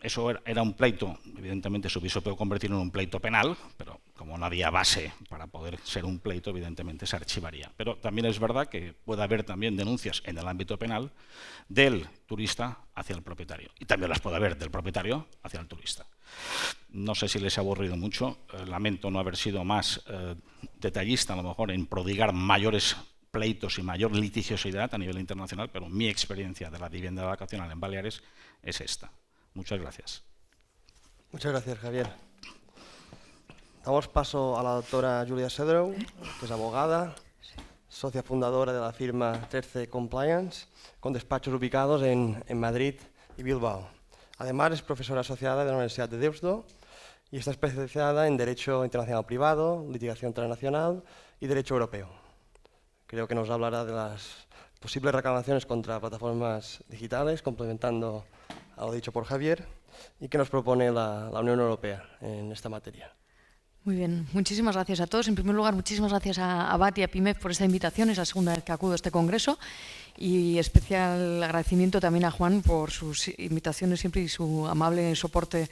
eso era un pleito, evidentemente se hubiese podido convertir en un pleito penal, pero como no había base para poder ser un pleito, evidentemente se archivaría. Pero también es verdad que puede haber también denuncias en el ámbito penal del turista hacia el propietario. Y también las puede haber del propietario hacia el turista. No sé si les ha aburrido mucho, lamento no haber sido más detallista a lo mejor en prodigar mayores pleitos y mayor litigiosidad a nivel internacional, pero mi experiencia de la vivienda vacacional en Baleares es esta. Muchas gracias. Muchas gracias, Javier. Damos paso a la doctora Julia Sedrow, que es abogada, socia fundadora de la firma Terce Compliance, con despachos ubicados en Madrid y Bilbao. Además, es profesora asociada de la Universidad de Deusto y está especializada en Derecho Internacional Privado, Litigación Transnacional y Derecho Europeo. Creo que nos hablará de las posibles reclamaciones contra plataformas digitales, complementando a lo dicho por Javier, y qué nos propone la Unión Europea en esta materia. Muy bien, muchísimas gracias a todos. En primer lugar, muchísimas gracias a ABAT y a PIMEF por esta invitación. Es la segunda vez que acudo a este congreso. Y especial agradecimiento también a Juan por sus invitaciones siempre y su amable soporte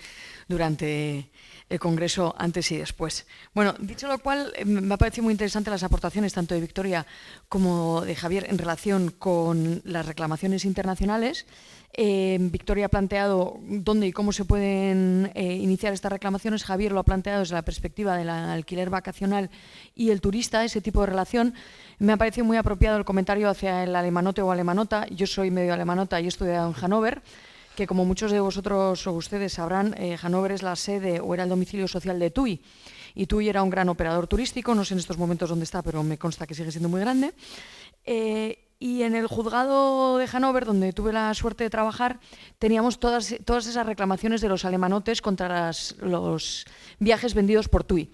durante el congreso antes y después. Bueno, dicho lo cual, me ha parecido muy interesante las aportaciones tanto de Victoria como de Javier en relación con las reclamaciones internacionales. Victoria ha planteado dónde y cómo se pueden iniciar estas reclamaciones. Javier lo ha planteado desde la perspectiva del alquiler vacacional y el turista, ese tipo de relación. Me ha parecido muy apropiado el comentario hacia el alemanote o alemanota. Yo soy medio alemanota y he estudiado en Hannover, que como muchos de vosotros o ustedes sabrán, Hannover es la sede o era el domicilio social de TUI. Y TUI era un gran operador turístico, no sé en estos momentos dónde está, pero me consta que sigue siendo muy grande. Y en el juzgado de Hannover, donde tuve la suerte de trabajar, teníamos todas esas reclamaciones de los alemanotes contra los viajes vendidos por TUI.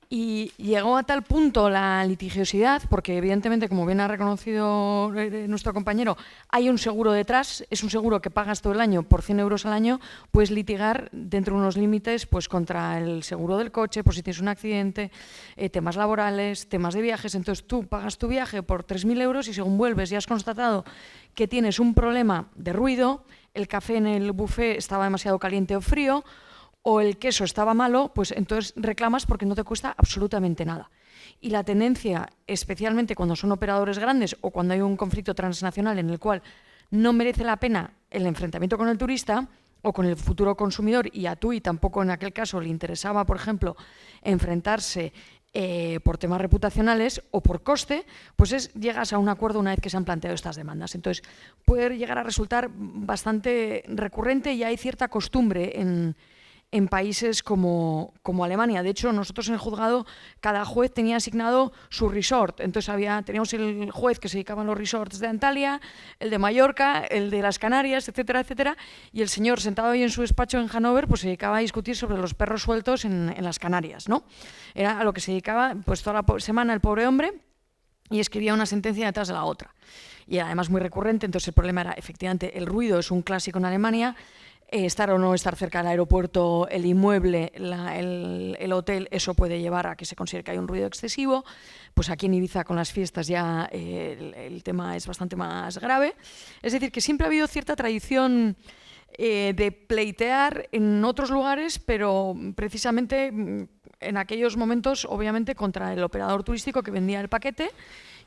Y llegó a tal punto la litigiosidad, porque evidentemente, como bien ha reconocido nuestro compañero, hay un seguro detrás, es un seguro que pagas todo el año por 100 euros al año, puedes litigar dentro de unos límites pues, contra el seguro del coche, por si tienes un accidente, temas laborales, temas de viajes. Entonces tú pagas tu viaje por 3.000 euros y según vuelves y has constatado que tienes un problema de ruido, el café en el buffet estaba demasiado caliente o frío, o el queso estaba malo, pues entonces reclamas porque no te cuesta absolutamente nada. Y la tendencia, especialmente cuando son operadores grandes o cuando hay un conflicto transnacional en el cual no merece la pena el enfrentamiento con el turista, o con el futuro consumidor, y a TUI tampoco en aquel caso le interesaba, por ejemplo, enfrentarse por temas reputacionales o por coste, pues llegas a un acuerdo una vez que se han planteado estas demandas. Entonces, puede llegar a resultar bastante recurrente y hay cierta costumbre en países como Alemania. De hecho, nosotros en el juzgado, cada juez tenía asignado su resort. Entonces teníamos el juez que se dedicaba a los resorts de Antalya, el de Mallorca, el de las Canarias, etcétera, etcétera. Y el señor, sentado ahí en su despacho en Hannover, pues se dedicaba a discutir sobre los perros sueltos en las Canarias, ¿no? Era a lo que se dedicaba pues toda la semana el pobre hombre, y escribía una sentencia detrás de la otra. Y era además muy recurrente. Entonces el problema era, efectivamente, el ruido es un clásico en Alemania. Estar o no estar cerca del aeropuerto, el inmueble, el hotel, eso puede llevar a que se considere que hay un ruido excesivo. Pues aquí en Ibiza con las fiestas ya el tema es bastante más grave. Es decir, que siempre ha habido cierta tradición de pleitear en otros lugares, pero precisamente en aquellos momentos, obviamente, contra el operador turístico que vendía el paquete.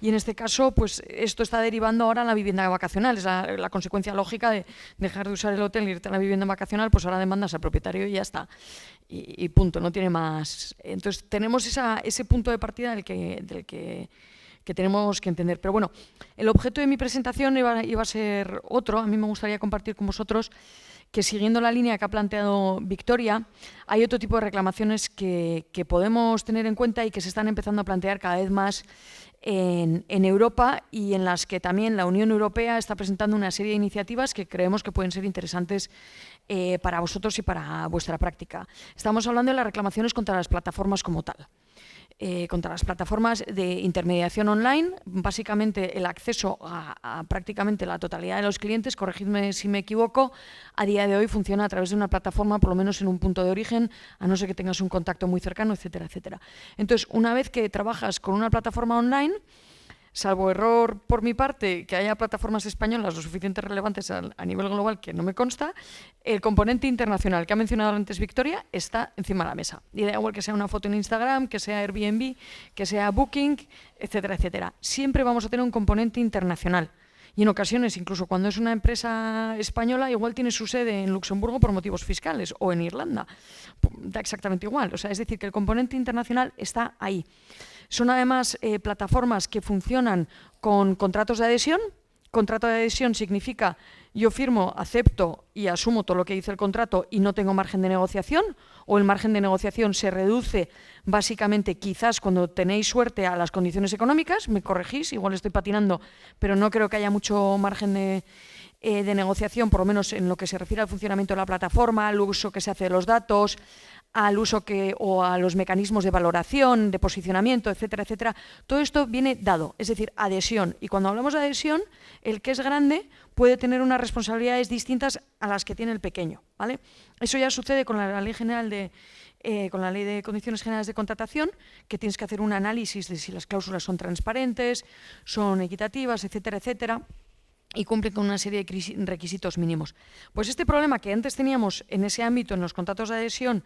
Y en este caso, pues esto está derivando ahora a la vivienda vacacional. Es la consecuencia lógica de dejar de usar el hotel y irte a la vivienda vacacional, pues ahora demandas al propietario y ya está. Y punto, no tiene más. Entonces tenemos ese punto de partida del que tenemos que entender. Pero bueno, el objeto de mi presentación iba a ser otro. A mí me gustaría compartir con vosotros que, siguiendo la línea que ha planteado Victoria, hay otro tipo de reclamaciones que podemos tener en cuenta y que se están empezando a plantear cada vez más en Europa, y en las que también la Unión Europea está presentando una serie de iniciativas que creemos que pueden ser interesantes para vosotros y para vuestra práctica. Estamos hablando de las reclamaciones contra las plataformas como tal. Contra las plataformas de intermediación online, básicamente el acceso a prácticamente la totalidad de los clientes, corregidme si me equivoco, a día de hoy funciona a través de una plataforma, por lo menos en un punto de origen, a no ser que tengas un contacto muy cercano, etcétera, etcétera. Entonces, una vez que trabajas con una plataforma online, salvo error por mi parte, que haya plataformas españolas lo suficientemente relevantes a nivel global, que no me consta, el componente internacional que ha mencionado antes Victoria está encima de la mesa. Y da igual que sea una foto en Instagram, que sea Airbnb, que sea Booking, etcétera, etcétera. Siempre vamos a tener un componente internacional. Y en ocasiones, incluso cuando es una empresa española, igual tiene su sede en Luxemburgo por motivos fiscales, o en Irlanda. Da exactamente igual. O sea, es decir, que el componente internacional está ahí. Son además plataformas que funcionan con contratos de adhesión. Contrato de adhesión significa yo firmo, acepto y asumo todo lo que dice el contrato y no tengo margen de negociación, o el margen de negociación se reduce básicamente, quizás cuando tenéis suerte, a las condiciones económicas. Me corregís, igual estoy patinando, pero no creo que haya mucho margen de negociación, por lo menos en lo que se refiere al funcionamiento de la plataforma, al uso que se hace de los datos, al uso o a los mecanismos de valoración, de posicionamiento, etcétera, etcétera. Todo esto viene dado, es decir, adhesión. Y cuando hablamos de adhesión, el que es grande puede tener unas responsabilidades distintas a las que tiene el pequeño, ¿vale? Eso ya sucede con la Ley General con la Ley de Condiciones Generales de Contratación, que tienes que hacer un análisis de si las cláusulas son transparentes, son equitativas, etcétera, etcétera, y cumplen con una serie de requisitos mínimos. Pues este problema que antes teníamos en ese ámbito, en los contratos de adhesión,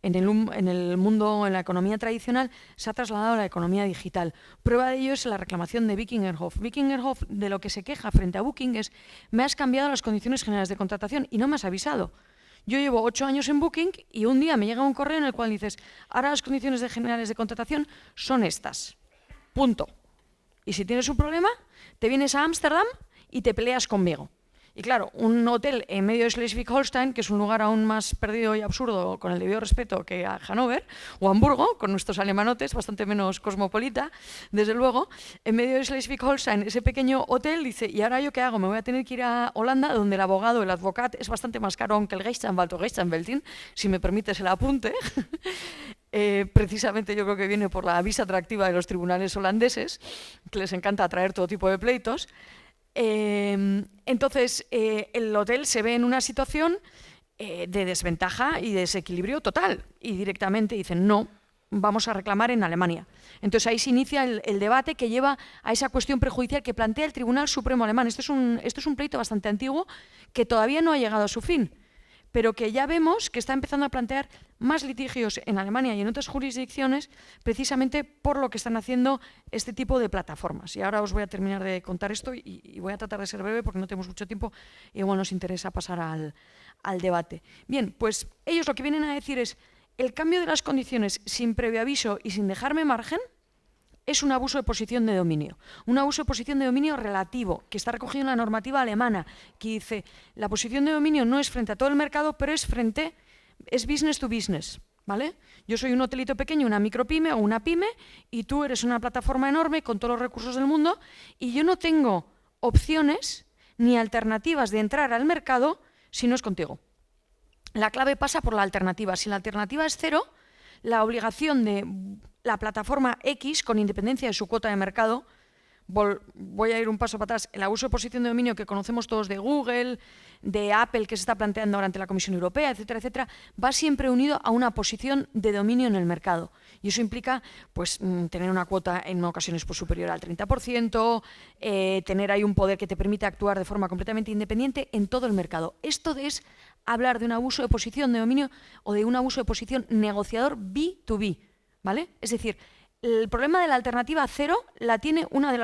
en el mundo, en la economía tradicional, se ha trasladado a la economía digital. Prueba de ello es la reclamación de Wikingerhof. Wikingerhof, de lo que se queja frente a Booking, es: me has cambiado las condiciones generales de contratación y no me has avisado. Yo llevo 8 años en Booking y un día me llega un correo en el cual dices: ahora las condiciones generales de contratación son estas. Punto. Y si tienes un problema, te vienes a Ámsterdam y te peleas conmigo. Y claro, un hotel en medio de Schleswig-Holstein, que es un lugar aún más perdido y absurdo, con el debido respeto, que a Hannover o Hamburgo, con nuestros alemanotes, bastante menos cosmopolita, desde luego, en medio de Schleswig-Holstein, ese pequeño hotel dice: ¿y ahora yo qué hago? Me voy a tener que ir a Holanda, donde el abogado, el advocat, es bastante más caro, aunque el Rechtsanwalt o Rechtsanwältin, si me permites el apunte. Precisamente yo creo que viene por la visa atractiva de los tribunales holandeses, que les encanta atraer todo tipo de pleitos. Entonces, el hotel se ve en una situación de desventaja y desequilibrio total, y directamente dicen: no, vamos a reclamar en Alemania. Entonces ahí se inicia el debate que lleva a esa cuestión prejudicial que plantea el Tribunal Supremo alemán. Esto es un pleito bastante antiguo que todavía no ha llegado a su fin, pero que ya vemos que está empezando a plantear más litigios en Alemania y en otras jurisdicciones precisamente por lo que están haciendo este tipo de plataformas. Y ahora os voy a terminar de contar esto y voy a tratar de ser breve porque no tenemos mucho tiempo y igual nos interesa pasar al debate. Bien, pues ellos lo que vienen a decir es el cambio de las condiciones sin previo aviso y sin dejarme margen es un abuso de posición de dominio. Un abuso de posición de dominio relativo, que está recogido en la normativa alemana, que dice, la posición de dominio no es frente a todo el mercado, pero es business to business, ¿vale? Yo soy un hotelito pequeño, una micropyme o una pyme, y tú eres una plataforma enorme con todos los recursos del mundo, y yo no tengo opciones ni alternativas de entrar al mercado si no es contigo. La clave pasa por la alternativa. Si la alternativa es cero, la obligación de la plataforma X, con independencia de su cuota de mercado, voy a ir un paso para atrás, el abuso de posición de dominio que conocemos todos de Google, de Apple, que se está planteando ahora ante la Comisión Europea, etcétera, etcétera, va siempre unido a una posición de dominio en el mercado. Y eso implica pues, tener una cuota en ocasiones pues, superior al 30%, tener ahí un poder que te permite actuar de forma completamente independiente en todo el mercado. Esto es hablar de un abuso de posición de dominio o de un abuso de posición negociador B2B, ¿vale? Es decir, el problema de la alternativa cero lo tiene una de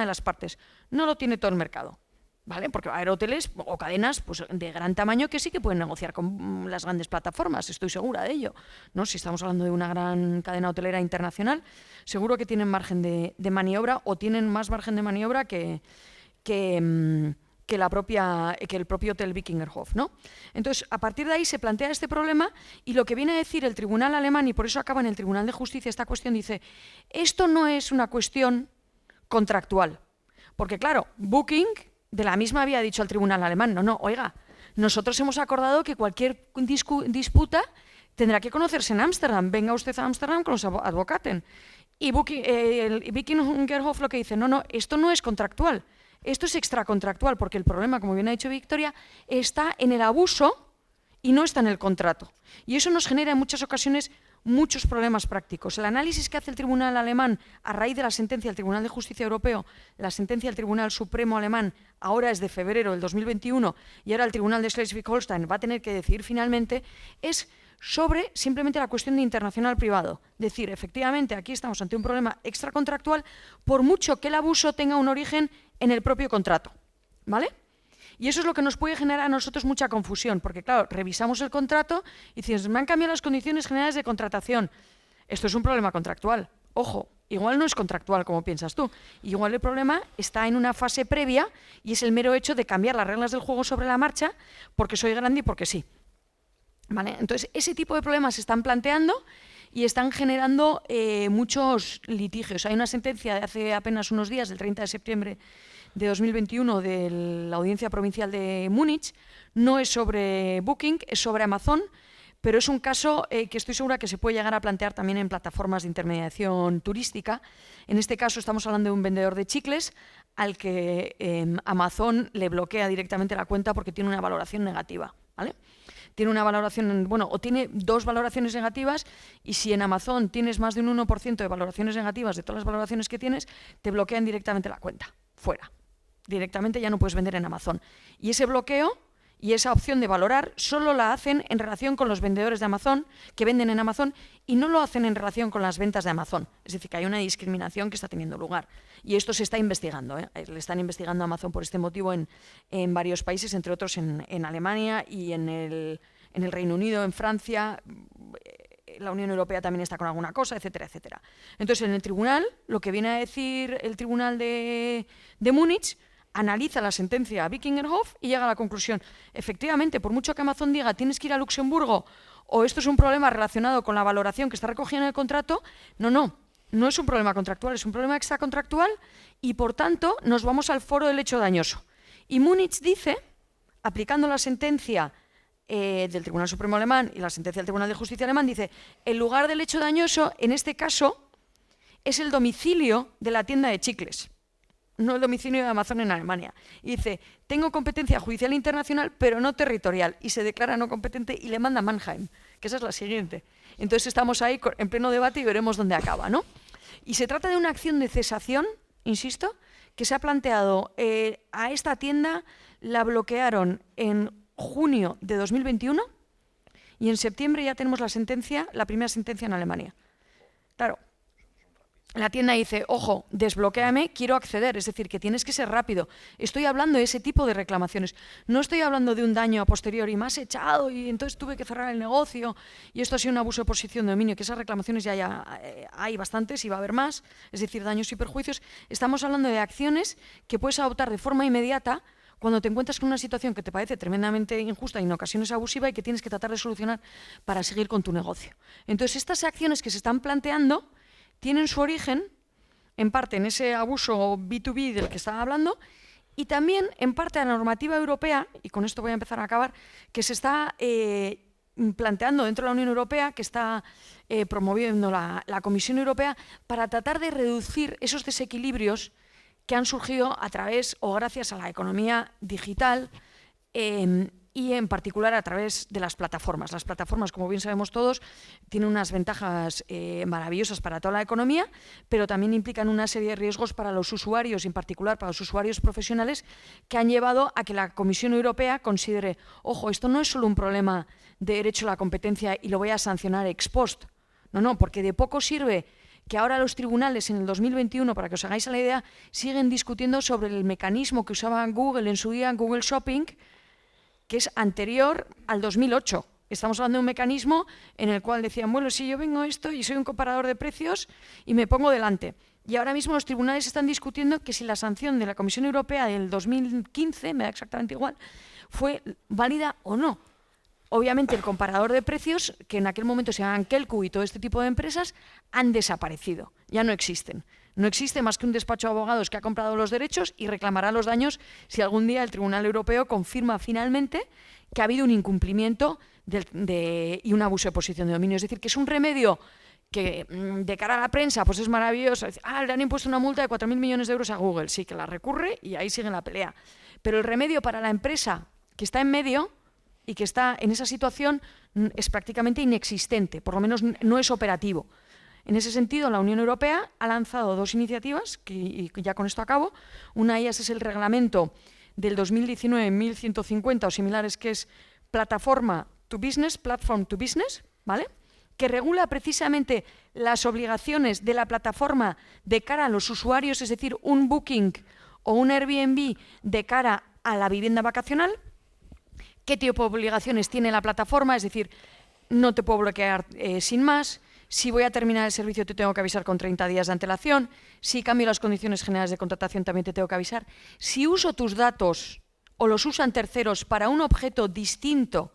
las partes, no lo tiene todo el mercado, ¿vale? Porque va a haber hoteles o cadenas pues, de gran tamaño que sí que pueden negociar con las grandes plataformas, estoy segura de ello, ¿no? Si estamos hablando de una gran cadena hotelera internacional, seguro que tienen margen de maniobra o tienen más margen de maniobra que el propio Hotel Wikingerhof, ¿no? Entonces, a partir de ahí se plantea este problema y lo que viene a decir el tribunal alemán, y por eso acaba en el Tribunal de Justicia esta cuestión, dice, esto no es una cuestión contractual. Porque claro, Booking de la misma había dicho al tribunal alemán, no, oiga, nosotros hemos acordado que cualquier disputa tendrá que conocerse en Ámsterdam, venga usted a Ámsterdam con los advocaten. Y el Wikingerhof lo que dice, no, esto no es contractual. Esto es extracontractual, porque el problema, como bien ha dicho Victoria, está en el abuso y no está en el contrato. Y eso nos genera en muchas ocasiones muchos problemas prácticos. El análisis que hace el Tribunal alemán a raíz de la sentencia del Tribunal de Justicia Europeo, la sentencia del Tribunal Supremo alemán, ahora es de febrero del 2021 y ahora el Tribunal de Schleswig-Holstein va a tener que decidir finalmente, es sobre simplemente la cuestión de internacional privado. Decir, efectivamente, aquí estamos ante un problema extracontractual por mucho que el abuso tenga un origen en el propio contrato, ¿vale? Y eso es lo que nos puede generar a nosotros mucha confusión, porque claro, revisamos el contrato y decimos, me han cambiado las condiciones generales de contratación. Esto es un problema contractual. Ojo, igual no es contractual como piensas tú. Igual el problema está en una fase previa y es el mero hecho de cambiar las reglas del juego sobre la marcha porque soy grande y porque sí. ¿Vale? Entonces, ese tipo de problemas se están planteando y están generando muchos litigios. Hay una sentencia de hace apenas unos días, del 30 de septiembre de 2021, de la Audiencia Provincial de Múnich. No es sobre Booking, es sobre Amazon, pero es un caso que estoy segura que se puede llegar a plantear también en plataformas de intermediación turística. En este caso estamos hablando de un vendedor de chicles al que Amazon le bloquea directamente la cuenta porque tiene una valoración negativa, ¿vale? Tiene una valoración, o tiene dos valoraciones negativas y si en Amazon tienes más de un 1% de valoraciones negativas de todas las valoraciones que tienes, te bloquean directamente la cuenta, fuera. Directamente ya no puedes vender en Amazon. Y ese bloqueo y esa opción de valorar solo la hacen en relación con los vendedores de Amazon que venden en Amazon y no lo hacen en relación con las ventas de Amazon. Es decir, que hay una discriminación que está teniendo lugar. Y esto se está investigando. Le están investigando a Amazon por este motivo en varios países, entre otros en Alemania y en el Reino Unido, en Francia. La Unión Europea también está con alguna cosa, etcétera, etcétera. Entonces, en el tribunal, lo que viene a decir el tribunal de Múnich, analiza la sentencia a Wikingerhof y llega a la conclusión, efectivamente, por mucho que Amazon diga tienes que ir a Luxemburgo o esto es un problema relacionado con la valoración que está recogida en el contrato, no es un problema contractual, es un problema extracontractual y por tanto nos vamos al foro del hecho dañoso. Y Múnich dice, aplicando la sentencia del Tribunal Supremo Alemán y la sentencia del Tribunal de Justicia Alemán, dice, el lugar del hecho dañoso en este caso es el domicilio de la tienda de chicles, no el domicilio de Amazon en Alemania. Y dice, tengo competencia judicial internacional, pero no territorial, y se declara no competente y le manda a Mannheim, que esa es la siguiente. Entonces estamos ahí en pleno debate y veremos dónde acaba, ¿no? Y se trata de una acción de cesación, insisto, que se ha planteado a esta tienda, la bloquearon en junio de 2021 y en septiembre ya tenemos la primera sentencia en Alemania. Claro, la tienda dice, ojo, desbloquéame, quiero acceder, es decir, que tienes que ser rápido. Estoy hablando de ese tipo de reclamaciones. No estoy hablando de un daño a posteriori, me has echado y entonces tuve que cerrar el negocio y esto ha sido un abuso de posición de dominio, que esas reclamaciones ya hay bastantes y va a haber más, es decir, daños y perjuicios. Estamos hablando de acciones que puedes adoptar de forma inmediata cuando te encuentras con una situación que te parece tremendamente injusta y en ocasiones abusiva y que tienes que tratar de solucionar para seguir con tu negocio. Entonces, estas acciones que se están planteando tienen su origen, en parte, en ese abuso B2B del que estaba hablando, y también, en parte, a la normativa europea, y con esto voy a empezar a acabar, que se está planteando dentro de la Unión Europea, que está promoviendo la Comisión Europea, para tratar de reducir esos desequilibrios que han surgido a través o gracias a la economía digital, y en particular a través de las plataformas. Las plataformas, como bien sabemos todos, tienen unas ventajas maravillosas para toda la economía, pero también implican una serie de riesgos para los usuarios, en particular para los usuarios profesionales, que han llevado a que la Comisión Europea considere, ojo, esto no es solo un problema de derecho a la competencia y lo voy a sancionar ex post. No, porque de poco sirve que ahora los tribunales en el 2021, para que os hagáis la idea, siguen discutiendo sobre el mecanismo que usaba Google en su día, Google Shopping, que es anterior al 2008. Estamos hablando de un mecanismo en el cual decían, bueno, si yo vengo a esto y soy un comparador de precios y me pongo delante. Y ahora mismo los tribunales están discutiendo que si la sanción de la Comisión Europea del 2015, me da exactamente igual, fue válida o no. Obviamente el comparador de precios, que en aquel momento se llamaban Kelku y todo este tipo de empresas, han desaparecido, ya no existen. No existe más que un despacho de abogados que ha comprado los derechos y reclamará los daños si algún día el Tribunal Europeo confirma finalmente que ha habido un incumplimiento y un abuso de posición de dominio. Es decir, que es un remedio que de cara a la prensa pues es maravilloso. Le han impuesto una multa de 4.000 millones de euros a Google. Sí, que la recurre y ahí sigue la pelea. Pero el remedio para la empresa que está en medio y que está en esa situación es prácticamente inexistente, por lo menos no es operativo. En ese sentido, la Unión Europea ha lanzado dos iniciativas, y ya con esto acabo. Una de ellas es el reglamento del 2019-1150 o similares, que es Platform to Business, ¿vale? Que regula precisamente las obligaciones de la plataforma de cara a los usuarios, es decir, un Booking o un Airbnb de cara a la vivienda vacacional. ¿Qué tipo de obligaciones tiene la plataforma? Es decir, no te puedo bloquear sin más. Si voy a terminar el servicio te tengo que avisar con 30 días de antelación. Si cambio las condiciones generales de contratación también te tengo que avisar. Si uso tus datos o los usan terceros para un objeto distinto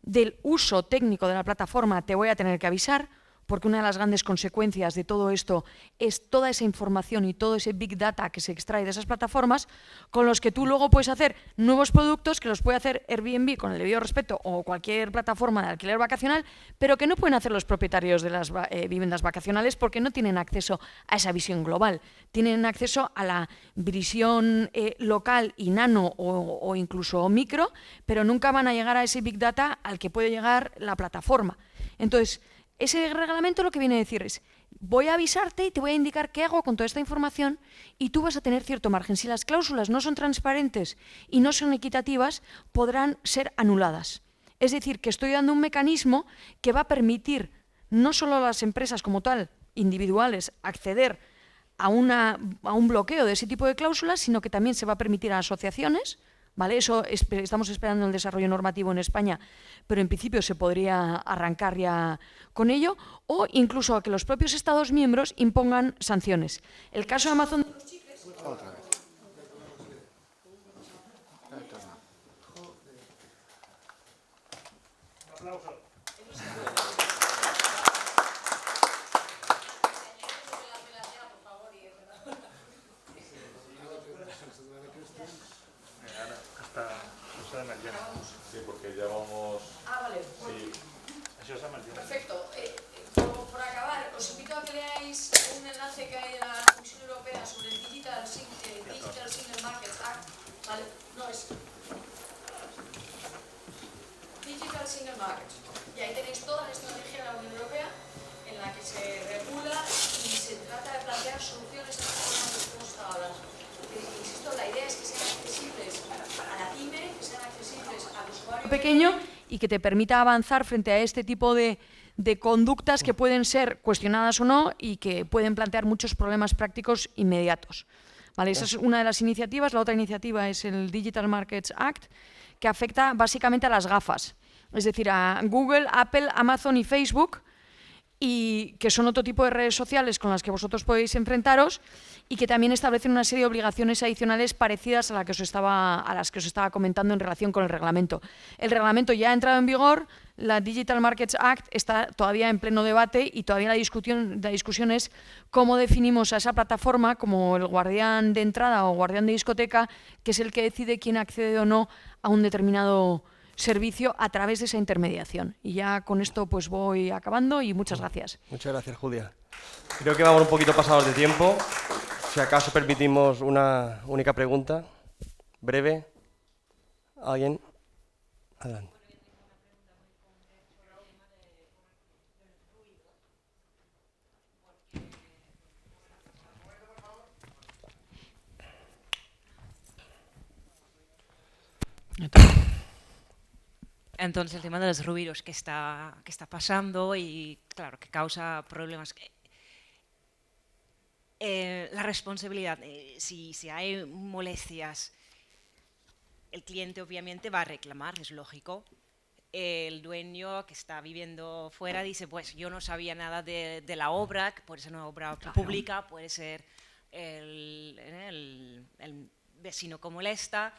del uso técnico de la plataforma, te voy a tener que avisar, porque una de las grandes consecuencias de todo esto es toda esa información y todo ese big data que se extrae de esas plataformas, con los que tú luego puedes hacer nuevos productos que los puede hacer Airbnb, con el debido respeto, o cualquier plataforma de alquiler vacacional, pero que no pueden hacer los propietarios de las viviendas vacacionales porque no tienen acceso a esa visión global. Tienen acceso a la visión local y nano o incluso micro, pero nunca van a llegar a ese big data al que puede llegar la plataforma. Entonces, ese reglamento lo que viene a decir es, voy a avisarte y te voy a indicar qué hago con toda esta información y tú vas a tener cierto margen. Si las cláusulas no son transparentes y no son equitativas, podrán ser anuladas. Es decir, que estoy dando un mecanismo que va a permitir no solo a las empresas como tal, individuales, acceder a un bloqueo de ese tipo de cláusulas, sino que también se va a permitir a asociaciones, ¿vale? Eso estamos esperando el desarrollo normativo en España, pero en principio se podría arrancar ya con ello, o incluso a que los propios Estados miembros impongan sanciones. El caso de Amazon... Sí, porque ya vamos... vale. Sí. Això és emergent. Perfecto. Por acabar, os invito a que leáis un enlace que hay de la Comisión Europea sobre el Digital Single Market Act. ¿Vale? No es... Digital Single Market. Y ahí tenéis toda la estrategia de la Unión Europea en la que se regula y se trata de plantear soluciones a los problemas de los que hemos estado hablando. insisto, la idea es que sean accesibles para la pyme, que sean accesibles al usuario pequeño y que te permita avanzar frente a este tipo de conductas que pueden ser cuestionadas o no y que pueden plantear muchos problemas prácticos inmediatos. ¿Vale? Esa es una de las iniciativas. La otra iniciativa es el Digital Markets Act, que afecta básicamente a las gafas, es decir, a Google, Apple, Amazon y Facebook, y que son otro tipo de redes sociales con las que vosotros podéis enfrentaros y que también establecen una serie de obligaciones adicionales parecidas a las que os estaba comentando en relación con el reglamento. El reglamento ya ha entrado en vigor, la Digital Markets Act está todavía en pleno debate y todavía la discusión es cómo definimos a esa plataforma como el guardián de entrada o guardián de discoteca, que es el que decide quién accede o no a un determinado servicio a través de esa intermediación. Y ya con esto pues voy acabando y muchas gracias. Muchas gracias, Julia. Creo que vamos un poquito pasados de tiempo. Si acaso permitimos una única pregunta, breve. ¿Alguien? Adelante. Entonces, el tema de los ruidos que está pasando y, claro, que causa problemas. La responsabilidad, si hay molestias, el cliente obviamente va a reclamar, es lógico. El dueño que está viviendo fuera dice, pues yo no sabía nada de la obra, que puede ser una obra pública, puede ser el vecino que molesta.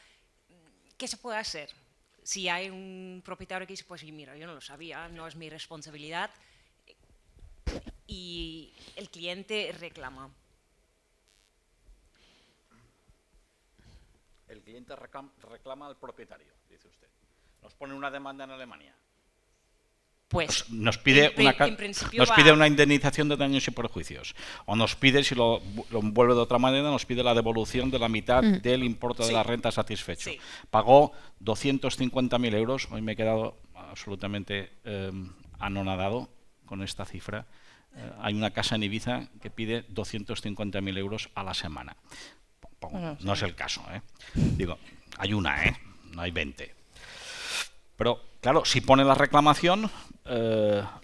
¿Qué se puede hacer? Si hay un propietario que dice, pues mira, yo no lo sabía, no es mi responsabilidad, y el cliente reclama. El cliente reclama al propietario, dice usted. Nos pone una demanda en Alemania. Pues Nos pide una indemnización de daños y perjuicios. O nos pide, si lo envuelve de otra manera, nos pide la devolución de la mitad del importe de la renta satisfecho. Sí. Pagó 250.000 euros. Hoy me he quedado absolutamente anonadado con esta cifra. Hay una casa en Ibiza que pide 250.000 euros a la semana. No es el caso, ¿eh? Digo, hay una, ¿eh? No hay 20. Pero, claro, si pone la reclamación,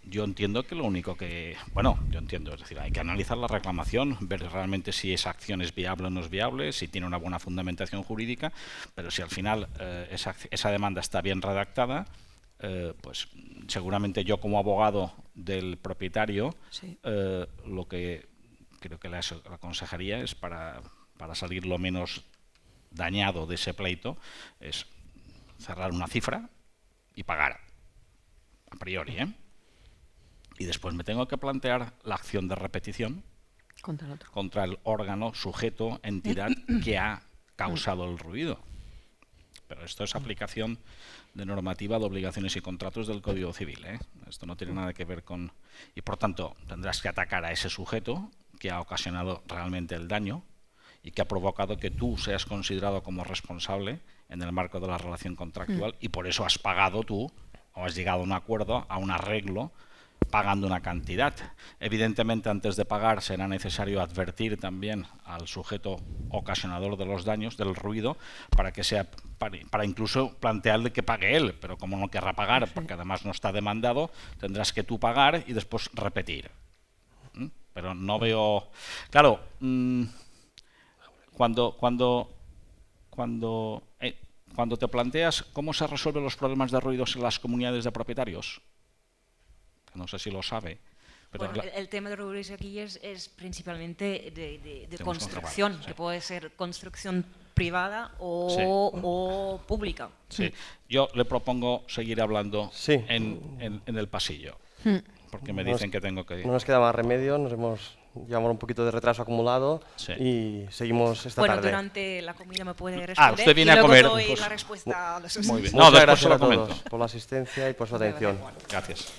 yo entiendo que lo único que... Bueno, yo entiendo, es decir, hay que analizar la reclamación, ver realmente si esa acción es viable o no es viable, si tiene una buena fundamentación jurídica, pero si al final esa demanda está bien redactada, pues seguramente yo como abogado del propietario, Sí. lo que creo que le aconsejaría es para salir lo menos dañado de ese pleito, es cerrar una cifra y pagar, a priori, ¿eh? Y después me tengo que plantear la acción de repetición Contra el otro. contra el órgano, sujeto, entidad que ha causado el ruido. Pero esto es aplicación de normativa de obligaciones y contratos del Código Civil, ¿eh? Esto no tiene nada que ver con... Y por tanto, tendrás que atacar a ese sujeto que ha ocasionado realmente el daño y que ha provocado que tú seas considerado como responsable en el marco de la relación contractual y por eso has pagado tú o has llegado a un acuerdo, a un arreglo, pagando una cantidad. Evidentemente, antes de pagar será necesario advertir también al sujeto ocasionador de los daños, del ruido, para que sea para incluso plantearle que pague él, pero como no querrá pagar, porque además no está demandado, tendrás que tú pagar y después repetir. Pero no veo... Claro, cuando te planteas cómo se resuelven los problemas de ruidos en las comunidades de propietarios, que no sé si lo sabe, pero bueno, el tema de ruidos aquí es principalmente de construcción, que puede ser construcción privada o pública. Sí. Yo le propongo seguir hablando Sí. en el pasillo, porque me No dicen que tengo que ir. No nos queda más remedio, llevamos un poquito de retraso acumulado Sí. y seguimos esta Bueno, tarde. durante la comida me puede responder usted viene y a luego comer, doy pues, la respuesta a las Muy bien. Muchas después se gracias lo a todos comento. por la asistencia y por su atención. Gracias.